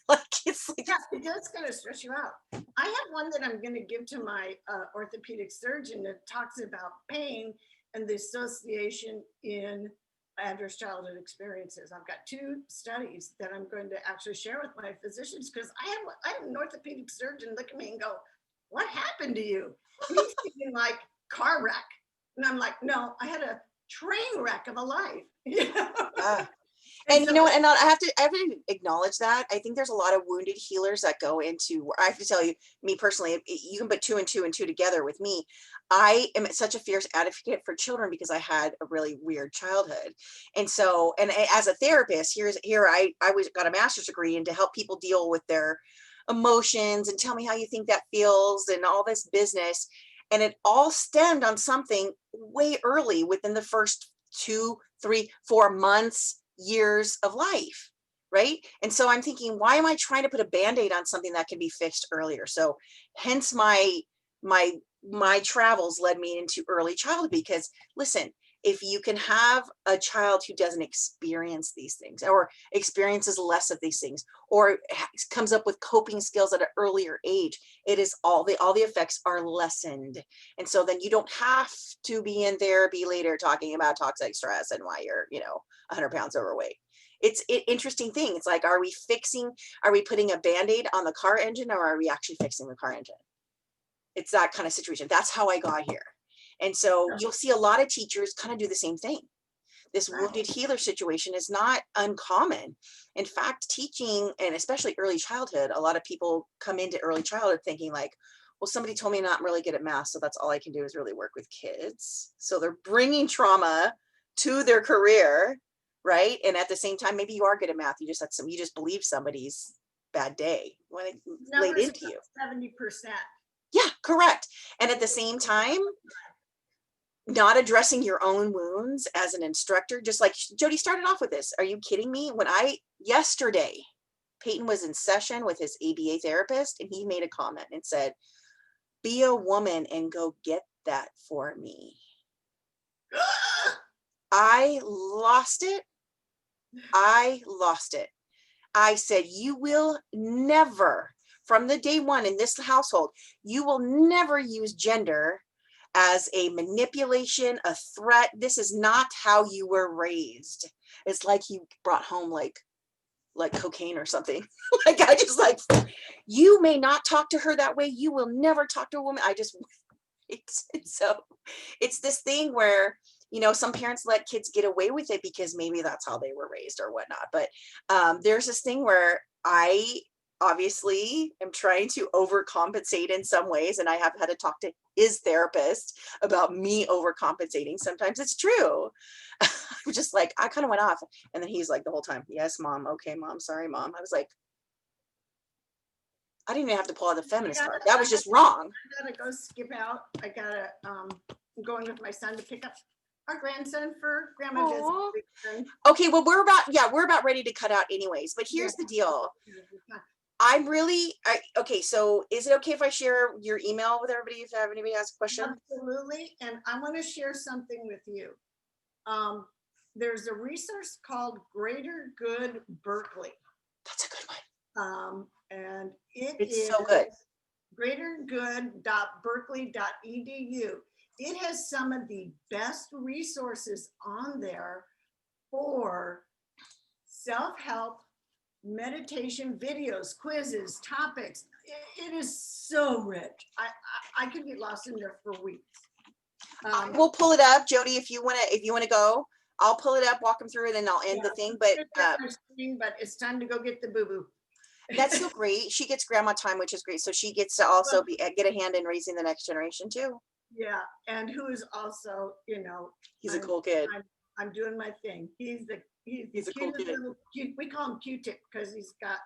Like it's like, yeah, it does kind of stress you out. I have one that I'm going to give to my orthopedic surgeon that talks about pain and the association in adverse childhood experiences. I've got 2 studies that I'm going to actually share with my physicians because I have an orthopedic surgeon look at me and go, what happened to you? And he's thinking like car wreck. And I'm like, no, I had a train wreck of a life. Yeah. And so, you know what, and I have to acknowledge that. I think there's a lot of wounded healers that go into, I have to tell you, me personally, you can put 2 and 2 and 2 together with me. I am such a fierce advocate for children because I had a really weird childhood. And so, and as a therapist, I got a master's degree and to help people deal with their emotions and tell me how you think that feels and all this business. And it all stemmed on something way early within the first 2, 3, 4 months, years of life, right? And so I'm thinking, why am I trying to put a Band-Aid on something that can be fixed earlier? So hence my travels led me into early childhood because listen, if you can have a child who doesn't experience these things or experiences less of these things or comes up with coping skills at an earlier age, it is all the effects are lessened. And so then you don't have to be in therapy later talking about toxic stress and why you're, 100 pounds overweight. It's an interesting thing. It's like, are we putting a Band-Aid on the car engine or are we actually fixing the car engine? It's that kind of situation. That's how I got here. And so you'll see a lot of teachers kind of do the same thing. This wounded healer situation is not uncommon. In fact, teaching, and especially early childhood, a lot of people come into early childhood thinking like, well, somebody told me I'm not really good at math, so that's all I can do is really work with kids. So they're bringing trauma to their career, right? And at the same time, maybe you are good at math. You just believe somebody's bad day when it laid into you. 70%. Yeah, correct. And at the same time, not addressing your own wounds as an instructor, just like Jody started off with this. Are you kidding me? Yesterday, Peyton was in session with his ABA therapist and he made a comment and said, be a woman and go get that for me. I lost it. I said, you will never, from the day one in this household, you will never use gender as a manipulation, a threat. This is not how you were raised. It's like you brought home like cocaine or something. Like I just like, you may not talk to her that way. You will never talk to a woman. So it's this thing where, some parents let kids get away with it because maybe that's how they were raised or whatnot. But there's this thing where I obviously am trying to overcompensate in some ways, and I have had to talk to his therapist about me overcompensating. Sometimes it's true. I'm just like, I kind of went off, and then he's like the whole time, yes, mom, okay, mom, sorry, mom. I was like, I didn't even have to pull out the feminist card. That was just wrong. I gotta go skip out. I gotta, I'm going with my son to pick up our grandson for grandma Aw. visit. Okay, well, we're about ready to cut out anyways, but here's the deal. I'm really, okay, so is it okay if I share your email with everybody if anybody has a question? Absolutely, and I want to share something with you. There's a resource called Greater Good Berkeley. That's a good one. And it It's is so good. greatergood.berkeley.edu. It has some of the best resources on there for self-help, meditation videos, quizzes, topics. It is so rich. I could get lost in there for weeks. We'll pull it up, Jody, if you wanna go. I'll pull it up, walk them through it, and I'll end the thing. But It's time to go get the boo-boo. that's so great. She gets grandma time, which is great. So she gets to also get a hand in raising the next generation too. Yeah, and who is also, He's a cool kid. I'm doing my thing. He's a cool kid. We call him Q-tip because he's got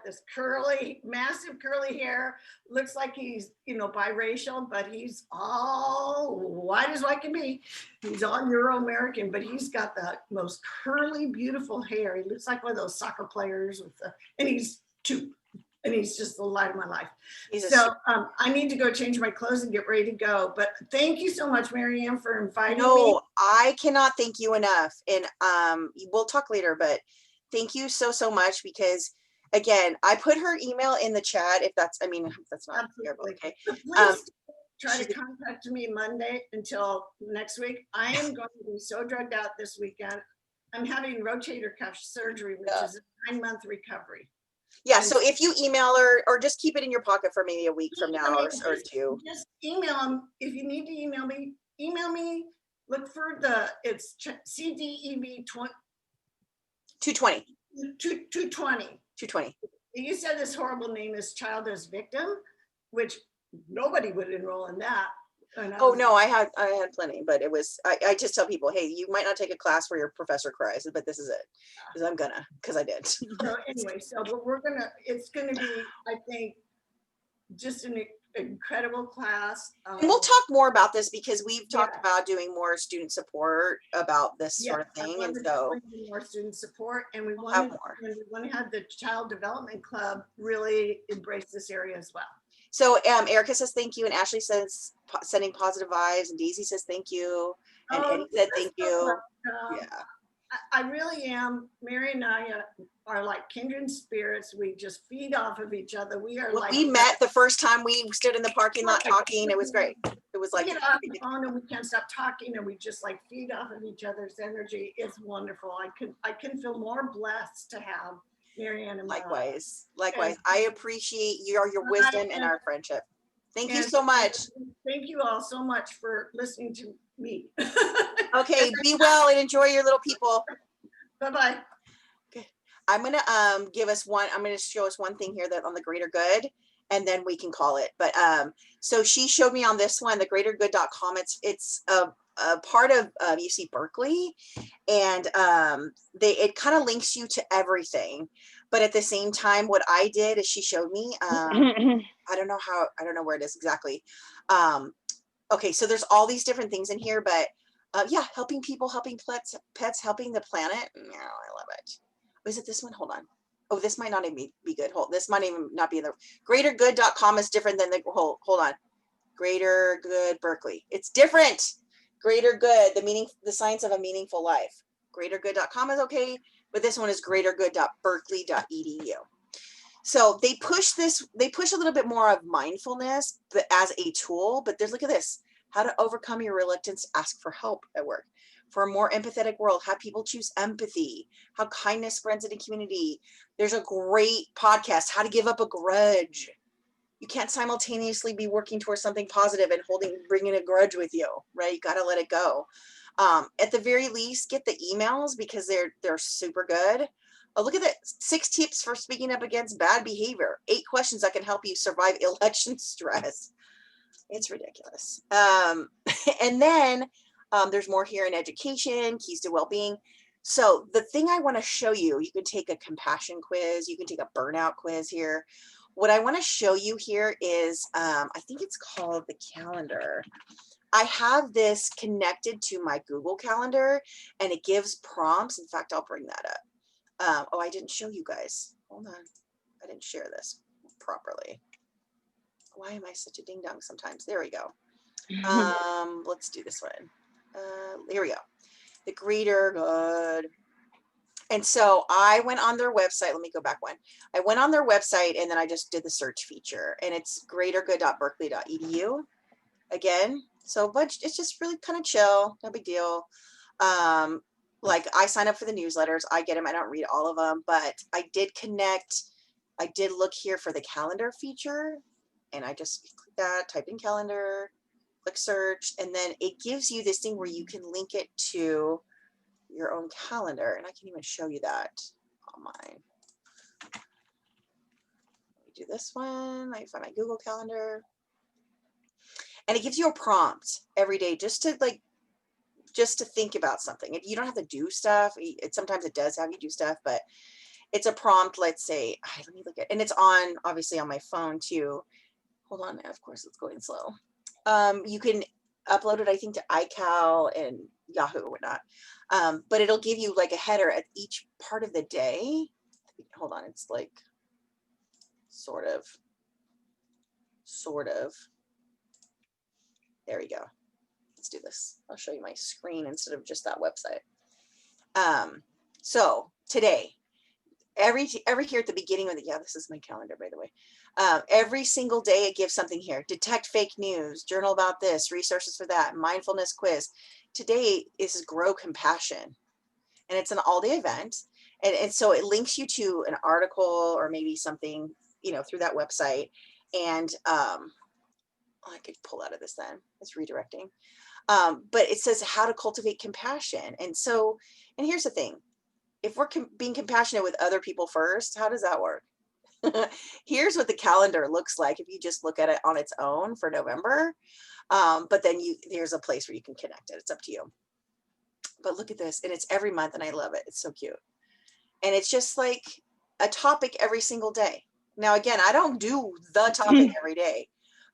this curly, massive curly hair. Looks like he's, biracial, but he's all white as white can be. He's all Euro-American, but he's got the most curly, beautiful hair. He looks like one of those soccer players and he's two. And he's just the light of my life. So I need to go change my clothes and get ready to go. But thank you so much, Mary Ann, for inviting me. No, I cannot thank you enough. And we'll talk later, but thank you so much, because again, I put her email in the chat if that's not terrible. Okay. Please try to contact me Monday until next week. I am going to be so drugged out this weekend. I'm having rotator cuff surgery, which is a 9-month recovery. Yeah, so if you email her, or just keep it in your pocket for maybe a week from now or two. Just email them. If you need to email me, look for it's CDEB 220. 220. You said this horrible name is Child as Victim, which nobody would enroll in that. Oh no, I had plenty, but it was, I just tell people, hey, you might not take a class where your professor cries, but this is it, because I did. So anyway, but it's gonna be, I think, just an incredible class. And we'll talk more about this, because we've talked about doing more student support about this sort of thing, and so more student support, and we have want to have the Child Development Club really embrace this area as well. So Erica says thank you, and Ashley says sending positive vibes, and Daisy says thank you, and Eddie said thank you. Yeah, I really am. Mary and I are like kindred spirits. We just feed off of each other. We are we met the first time we stood in the parking lot talking. It was great. It was like, we get off the phone and we can't stop talking, and we just like feed off of each other's energy. It's wonderful. I can feel more blessed to have Mary Ann and likewise. I appreciate your wisdom and our friendship. Thank you so much. Thank you all so much for listening to me. Okay, be well and enjoy your little people. Bye-bye. Okay. I'm gonna show us one thing here that on the Greater Good, and then we can call it. But so she showed me on this one, the greatergood.com. It's a part of UC Berkeley, and it kind of links you to everything. But at the same time, what I did is she showed me, I don't know where it is exactly. Okay, so there's all these different things in here, but yeah, helping people, helping pets, helping the planet. No, I love it. Is it this one? Hold on. Oh, this might not even be good. This might even not be in the greatergood.com is different than the hold on. Greater Good Berkeley. It's different. Greater Good, the science of a meaningful life. Greatergood.com is okay, but this one is greatergood.berkeley.edu. So they push a little bit more of mindfulness, but as a tool. But look at this: how to overcome your reluctance to ask for help at work. For a more empathetic world, how people choose empathy, how kindness spreads in a community. There's a great podcast, How to Give Up a Grudge. You can't simultaneously be working towards something positive and bringing a grudge with you, right? You got to let it go. At the very least, get the emails, because they're super good. Oh, look at that. 6 tips for speaking up against bad behavior. 8 questions that can help you survive election stress. It's ridiculous. And then there's more here in education, keys to well-being. So the thing I want to show you, you can take a compassion quiz, you can take a burnout quiz here. What I want to show you here is, I think it's called the calendar. I have this connected to my Google Calendar, and it gives prompts. In fact, I'll bring that up. Oh, I didn't show you guys. Hold on. I didn't share this properly. Why am I such a ding dong sometimes? There we go. Let's do this one. Here we go. The Greater Good. And so I went on their website. Let me go back one. I went on their website and then I just did the search feature, and it's greatergood.berkeley.edu again. So it's just really kind of chill, no big deal. Like I sign up for the newsletters, I get them. I don't read all of them, but I did connect. I did look here for the calendar feature, and I just click that, type in calendar, click search, and then it gives you this thing where you can link it to your own calendar. And I can even show you that on mine. Let me do this one. I find my Google Calendar. And it gives you a prompt every day just to think about something. If you don't have to do stuff, sometimes it does have you do stuff, but it's a prompt. Let's say, let me look at, and it's on, obviously on my phone too. Hold on, of course it's going slow. You can upload it, I think, to iCal and Yahoo or whatnot. But it'll give you like a header at each part of the day. Hold on, it's like sort of. There we go. Let's do this. I'll show you my screen instead of just that website. So today, every here at the beginning of the, this is my calendar, by the way. Every single day it gives something here. Detect fake news, journal about this, resources for that, mindfulness quiz. Today is grow compassion, and it's an all-day event. And so it links you to an article or maybe something, through that website. And I could pull out of this then. It's redirecting. But it says how to cultivate compassion. And here's the thing. If we're being compassionate with other people first, how does that work? Here's what the calendar looks like if you just look at it on its own for November. But then there's a place where you can connect it. It's up to you. But look at this. And it's every month, and I love it. It's so cute. And it's just like a topic every single day. Now, again, I don't do the topic every day.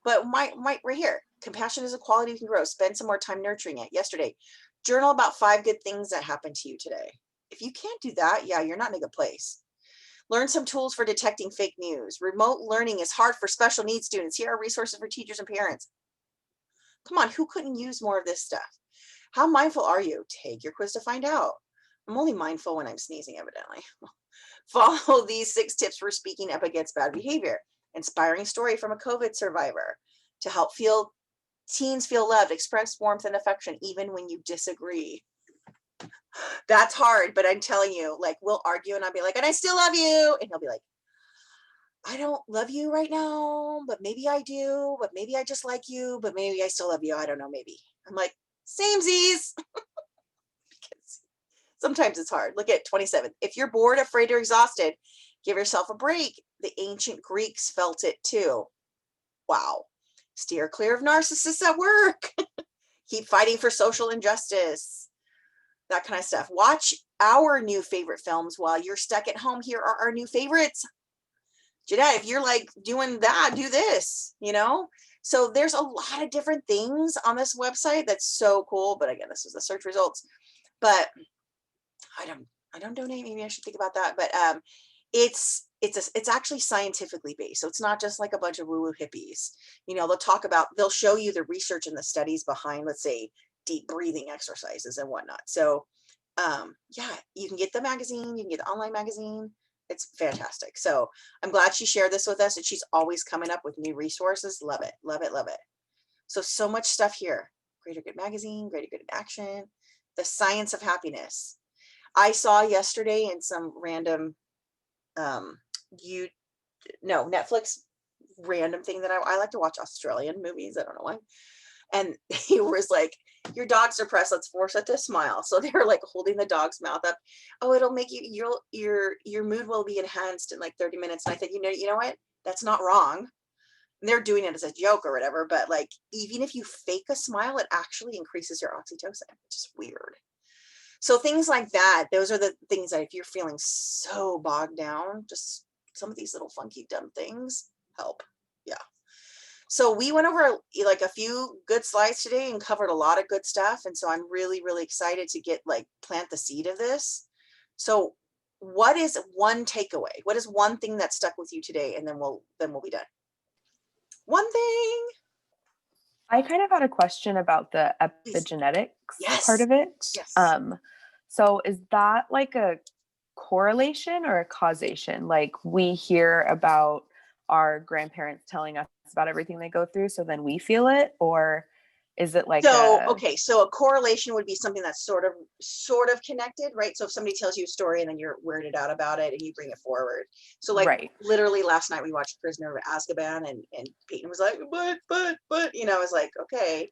But right here, compassion is a quality you can grow. Spend some more time nurturing it. Yesterday, journal about 5 good things that happened to you today. If you can't do that, you're not in a good place. Learn some tools for detecting fake news. Remote learning is hard for special needs students. Here are resources for teachers and parents. Come on, who couldn't use more of this stuff? How mindful are you? Take your quiz to find out. I'm only mindful when I'm sneezing, evidently. Follow these 6 tips for speaking up against bad behavior. Inspiring story from a COVID survivor to help teens feel loved, express warmth and affection even when you disagree. That's hard, but I'm telling you, like, we'll argue and I'll be like, and I still love you. And he'll be like, I don't love you right now, but maybe I do, but maybe I just like you, but maybe I still love you. I don't know, maybe. I'm like, samesies. Because sometimes it's hard. Look at 27. If you're bored, afraid, or exhausted, give yourself a break. The ancient Greeks felt it too. Wow. Steer clear of narcissists at work. Keep fighting for social injustice. That kind of stuff. Watch our new favorite films while you're stuck at home. Here are our new favorites. Jeanette, if you're like doing that, do this, So there's a lot of different things on this website that's so cool. But again, this is the search results. But I don't donate. Maybe I should think about that. But it's actually scientifically based. So it's not just like a bunch of woo-woo hippies. They'll show you the research and the studies behind, let's say, deep breathing exercises and whatnot. So you can get the magazine, you can get the online magazine. It's fantastic. So I'm glad she shared this with us, and she's always coming up with new resources. Love it, love it, love it. So much stuff here. Greater Good Magazine, Greater Good in Action, The Science of Happiness. I saw yesterday in some random Netflix random thing that I like to watch Australian movies. I don't know why. And he was like, your dog's depressed, let's force it to smile. So they were like holding the dog's mouth up. Oh, it'll make you, your mood will be enhanced in like 30 minutes. And I said, you know what? That's not wrong. And they're doing it as a joke or whatever, but like, even if you fake a smile, it actually increases your oxytocin, which is weird. So things like that, those are the things that if you're feeling so bogged down, just some of these little funky, dumb things help. Yeah. So we went over like a few good slides today and covered a lot of good stuff. And so I'm really, really excited to get like plant the seed of this. So what is one takeaway? What is one thing that stuck with you today? And then we'll be done. One thing. I kind of had a question about the Please. epigenetics Yes. part of it. Yes. So is that like a correlation or a causation? Like we hear about our grandparents telling us about everything they go through, so then we feel it, or is it like okay, so a correlation would be something that's sort of connected, right? So if somebody tells you a story and then you're weirded out about it and you bring it forward. So like right. literally last night we watched Prisoner of Azkaban and Peyton was like, but, you know, I was like, okay,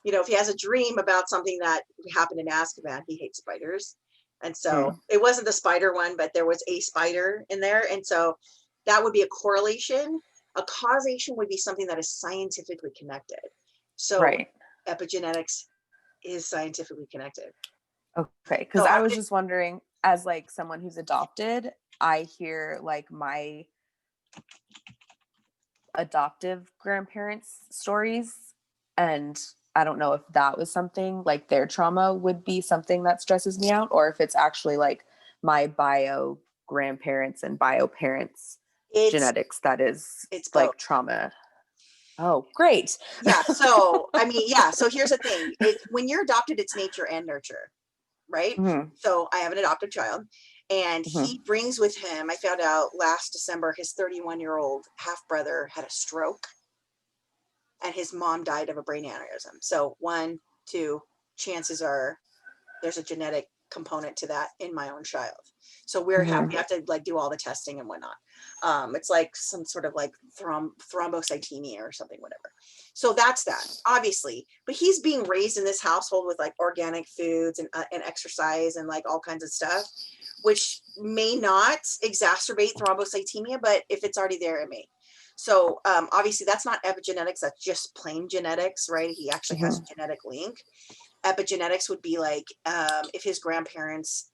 you know, if he has a dream about something that happened in Azkaban, he hates spiders. And so it wasn't the spider one, but there was a spider in there. And so that would be a correlation. A causation would be something that is scientifically connected. So right. epigenetics is scientifically connected. Okay, because So I was just wondering, as like someone who's adopted, I hear like my adoptive grandparents' stories, and I don't know if that was something like their trauma would be something that stresses me out, or if it's actually like my bio grandparents and bio parents genetics that is it's like both. trauma. Oh, great. Yeah. So, I mean, yeah. So here's the thing. When you're adopted, it's nature and nurture, right? Mm-hmm. So I have an adopted child and he brings with him, I found out last December, his 31-year-old half brother had a stroke and his mom died of a brain aneurysm. So 1, 2, chances are there's a genetic component to that in my own child. So we have to like do all the testing and whatnot. It's like some sort of like thrombocythemia or something, whatever. So that's that, obviously. But he's being raised in this household with like organic foods and exercise and like all kinds of stuff, which may not exacerbate thrombocythemia, but if it's already there, it may. So obviously that's not epigenetics, that's just plain genetics, right? He actually has a genetic link. Epigenetics would be like if his grandparents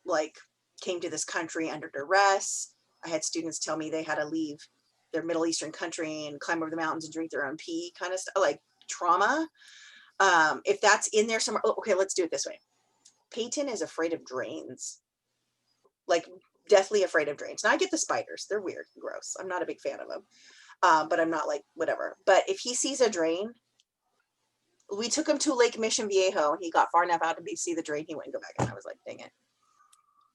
like came to this country under duress. I had students tell me they had to leave their Middle Eastern country and climb over the mountains and drink their own pee, kind of stuff, like trauma. If that's in there somewhere, okay, let's do it this way. Peyton is afraid of drains, like deathly afraid of drains. Now I get the spiders, they're weird and gross. I'm not a big fan of them, but I'm not like whatever. But if he sees a drain, we took him to Lake Mission Viejo and he got far enough out to see the drain. He wouldn't go back. And I was like, dang it.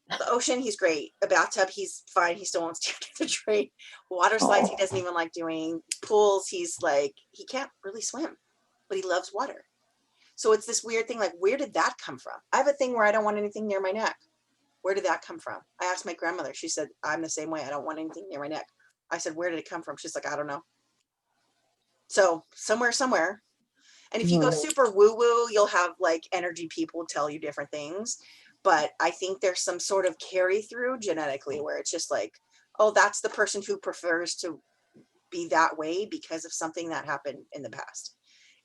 The ocean, he's great. A bathtub, he's fine. He still wants to do the drain. Water slides, he doesn't even like doing. Pools, he's like, he can't really swim, but he loves water. So it's this weird thing. Like, where did that come from? I have a thing where I don't want anything near my neck. Where did that come from? I asked my grandmother. She said, I'm the same way. I don't want anything near my neck. I said, where did it come from? She's like, I don't know. So somewhere. And if you go super woo-woo, you'll have like energy people tell you different things. But I think there's some sort of carry through genetically where it's just like, oh, that's the person who prefers to be that way because of something that happened in the past.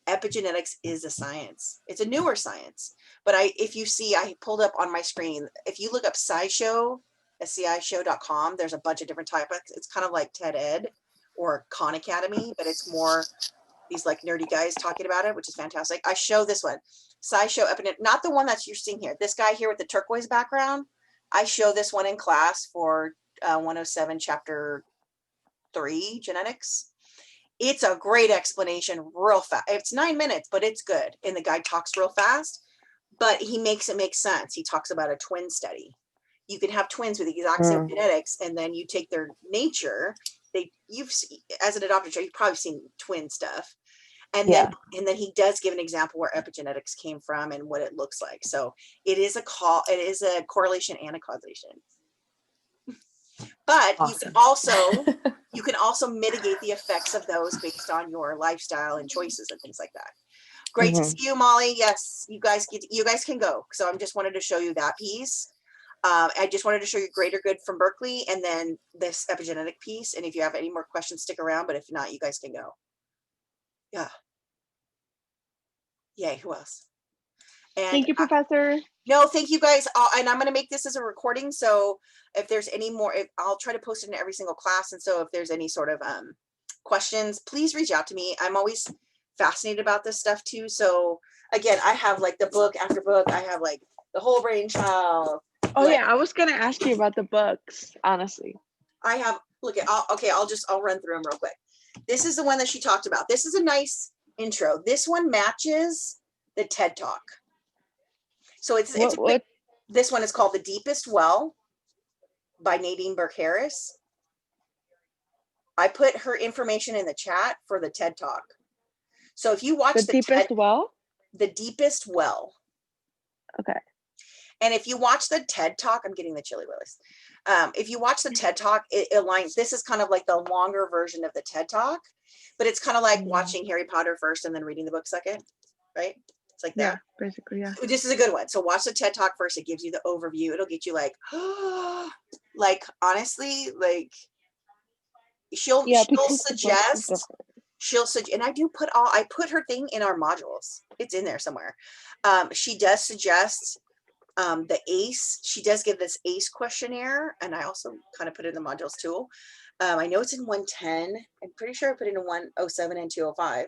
Epigenetics is a science. It's a newer science. But if you see, I pulled up on my screen, if you look up SciShow, scishow.com, there's a bunch of different topics. It's kind of like TED Ed or Khan Academy, but it's more these like nerdy guys talking about it, which is fantastic. I show this one, SciShow Epigenetic, not the one that you're seeing here. This guy here with the turquoise background. I show this one in class for 107 chapter 3 genetics. It's a great explanation, real fast. It's 9 minutes, but it's good. And the guy talks real fast, but he makes it make sense. He talks about a twin study. You can have twins with the exact same genetics, and then you take their nature. As an adopted child, you've probably seen twin stuff. And then he does give an example where epigenetics came from and what it looks like. So it is a correlation and a causation. But awesome. you can also mitigate the effects of those based on your lifestyle and choices and things like that. Great to Mhm. see you, Molly. Yes, you guys can go. So I'm just wanted to show you that piece. I just wanted to show you Greater Good from Berkeley and then this epigenetic piece. And if you have any more questions, stick around. But if not, you guys can go. Yeah. Yay. Who else? And Thank you, Professor. no, thank you guys. And I'm going to make this as a recording. So if there's any more, I'll try to post it in every single class. And so if there's any sort of questions, please reach out to me. I'm always fascinated about this stuff too. So again, I have like the book after book. I have like the Whole Brain Child. Oh like, yeah, I was gonna ask you about the books, honestly. I have, look at, I'll run through them real quick. This is the one that she talked about. This is a nice intro. This one matches the TED Talk. So this one is called The Deepest Well by Nadine Burke Harris. I put her information in the chat for the TED Talk. So if you watch The Deepest Well? The Deepest Well. Okay. And if you watch the TED Talk, I'm getting the chili willies. If you watch the TED Talk, it aligns. This is kind of like the longer version of the TED Talk, but it's kind of like watching Harry Potter first and then reading the book second, right? It's like that. Yeah, basically, yeah. This is a good one. So watch the TED Talk first. It gives you the overview. It'll get you like, like honestly, like she'll suggest, and I put her thing in our modules. It's in there somewhere. She does suggest the ACE. She does give this ACE questionnaire, and I also kind of put it in the modules too. I know it's in 110. I'm pretty sure I put it in 107 and 205.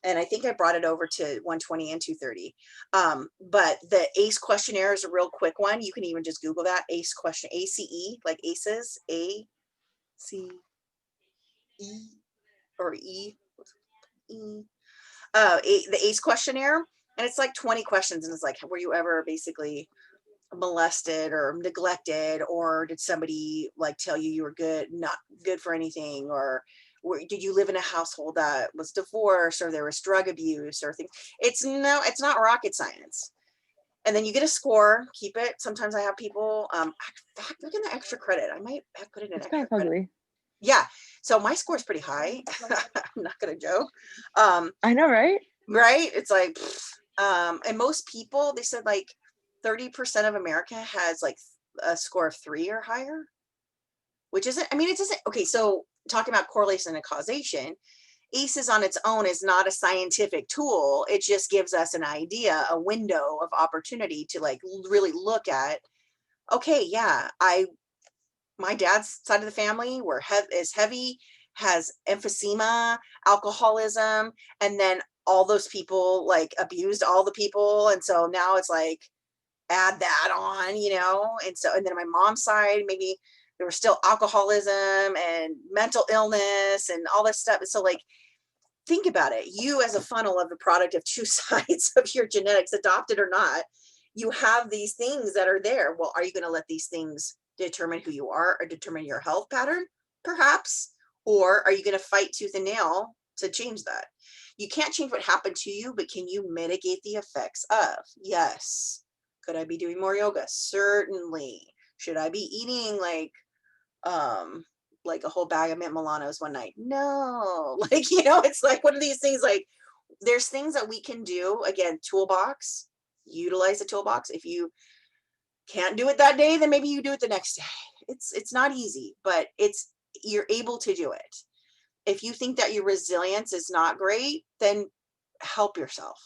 And I think I brought it over to 120 and 230. But the ACE questionnaire is a real quick one. You can even just Google that ACE question, ACE, like ACEs, ACE or E. The ACE questionnaire. And it's like 20 questions. And it's like, were you ever basically molested or neglected, or did somebody like tell you were not good for anything, or did you live in a household that was divorced, or there was drug abuse or things? It's not rocket science. And then you get a score, keep it. Sometimes I have people, look in the extra credit. I might have put it in It's extra kind of credit. ugly. Yeah. So my score is pretty high. I'm not going to joke. I know, right? Right. It's like, and most people, they said like 30% of America has like a score of 3 or higher, which isn't, I mean, it doesn't, okay. So talking about correlation and causation, ACEs on its own is not a scientific tool. It just gives us an idea, a window of opportunity to like really look at, okay, yeah, my dad's side of the family is heavy, has emphysema, alcoholism, and then all those people like abused all the people. And so now it's like, add that on, and so, and then my mom's side, maybe there was still alcoholism and mental illness and all this stuff. So like, think about it. You as a funnel of the product of 2 sides of your genetics, adopted or not, you have these things that are there. Well, are you going to let these things determine who you are or determine your health pattern? Perhaps. Or are you going to fight tooth and nail to change that? You can't change what happened to you, but can you mitigate the effects of? Yes. Could I be doing more yoga? Certainly. Should I be eating like a whole bag of mint Milanos one night? No. Like, it's like one of these things, like there's things that we can do. Again, toolbox, utilize the toolbox. If you can't do it that day, then maybe you do it the next day. It's not easy, but you're able to do it. If you think that your resilience is not great, then help yourself,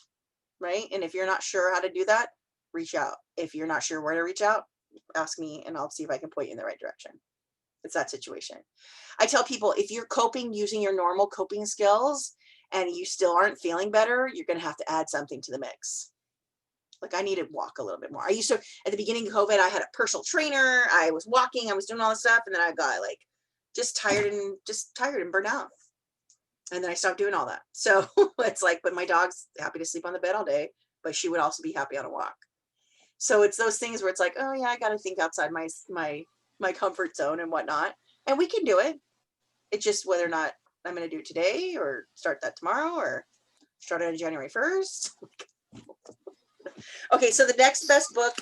right? And if you're not sure how to do that, reach out. If you're not sure where to reach out, ask me and I'll see if I can point you in the right direction. It's that situation. I tell people, if you're coping using your normal coping skills and you still aren't feeling better, you're going to have to add something to the mix. Like I need to walk a little bit more. I used to, at the beginning of COVID, I had a personal trainer. I was walking, I was doing all this stuff. And then I got like just tired and burnt out. And then I stopped doing all that. So it's like, but my dog's happy to sleep on the bed all day, but she would also be happy on a walk. So it's those things where it's like, oh yeah, I got to think outside my comfort zone and whatnot. And we can do it. It's just whether or not I'm going to do it today or start that tomorrow or start it on January 1st. Okay. So the next best book,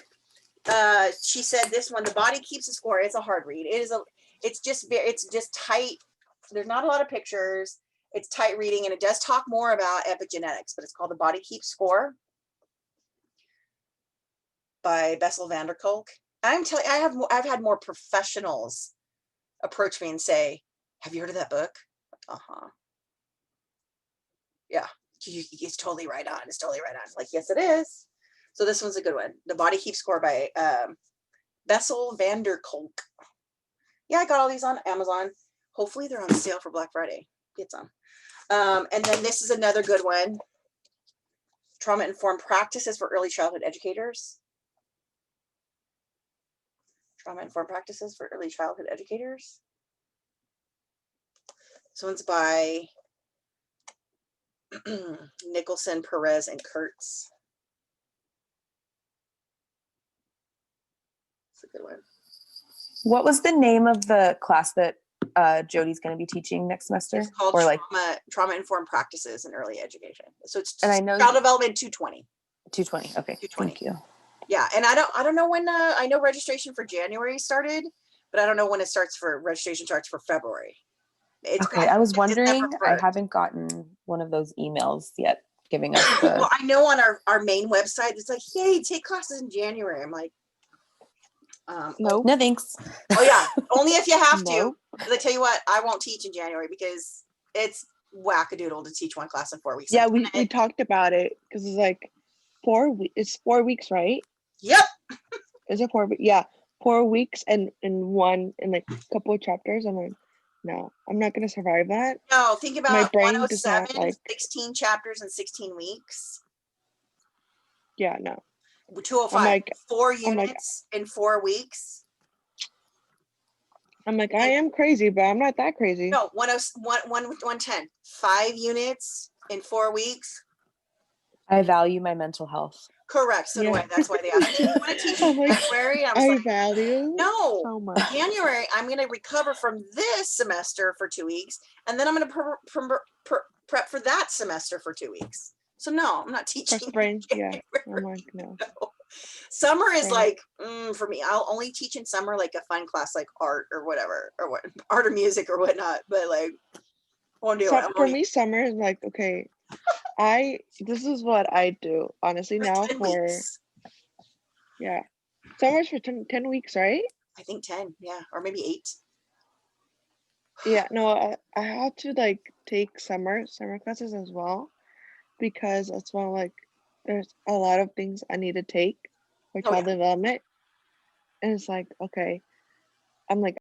she said this one, The Body Keeps the Score. It's a hard read. It's just tight. There's not a lot of pictures. It's tight reading, and it does talk more about epigenetics, but it's called The Body Keeps Score by Bessel van der Kolk. I'm telling you, I've had more professionals approach me and say, have you heard of that book? Uh-huh. Yeah, it's totally right on. It's totally right on. Like, yes, it is. So this one's a good one. The Body Keeps Score by Bessel van der Kolk. Yeah, I got all these on Amazon. Hopefully they're on sale for Black Friday. Get some. And then this is another good one. Trauma-Informed Practices for Early Childhood Educators. Trauma-Informed Practices for Early Childhood Educators. This one's by Nicholson, Perez, and Kurtz. It's a good one. What was the name of the class that Jody's going to be teaching next semester? It's called or like Trauma-Informed Practices in Early Education. So it's And I know Child Development 220. 220. Okay, 220. thank you. Yeah, and I don't know when. I know registration for January started, but I don't know when it starts for registration starts for February. It's Okay, I was it's wondering. December I 1st. haven't gotten one of those emails yet giving us the. Well, I know on our main website it's like, yay, take classes in January. I'm like, Nope. No thanks. oh yeah, only if you have to. Nope. 'Cause I tell you what, I won't teach in January because it's wackadoodle to teach one class in 4 weeks. Yeah, I've we done it. talked about it because it's like it's 4 weeks, right? Yep. Is it 4 weeks? Yeah, 4 weeks and in like a couple of chapters. I'm like, no, I'm not gonna survive that. No, think My about brain does not 107, like. 16 chapters in 16 weeks. Yeah, no. 205, I'm like, 4 I'm like, units in 4 weeks. I am crazy, but I'm not that crazy. No, 110, 5 units in 4 weeks. I value my mental health. Correct. So do Yeah. I. That's why they asked me, you want to teach in I'm like, January? I was I like, value no. so much. January, I'm going to recover from this semester for 2 weeks, and then I'm going to prep for that semester for 2 weeks. So no, I'm not For teaching. spring, yeah. January. I'm like, no. No. Summer is Spring. like for me. I'll only teach in summer, like a fun class, like art or whatever, or what art or music or whatnot. But like, won't do it. For me, summer is like, okay, this is what I do honestly for now 10 for weeks. yeah. Summer's for 10 weeks, right? I think 10, yeah, or maybe 8. Yeah, no, I had to like take summer classes as well because it's one like there's a lot of things I need to take for Oh, yeah. child development. And it's like, okay, I'm like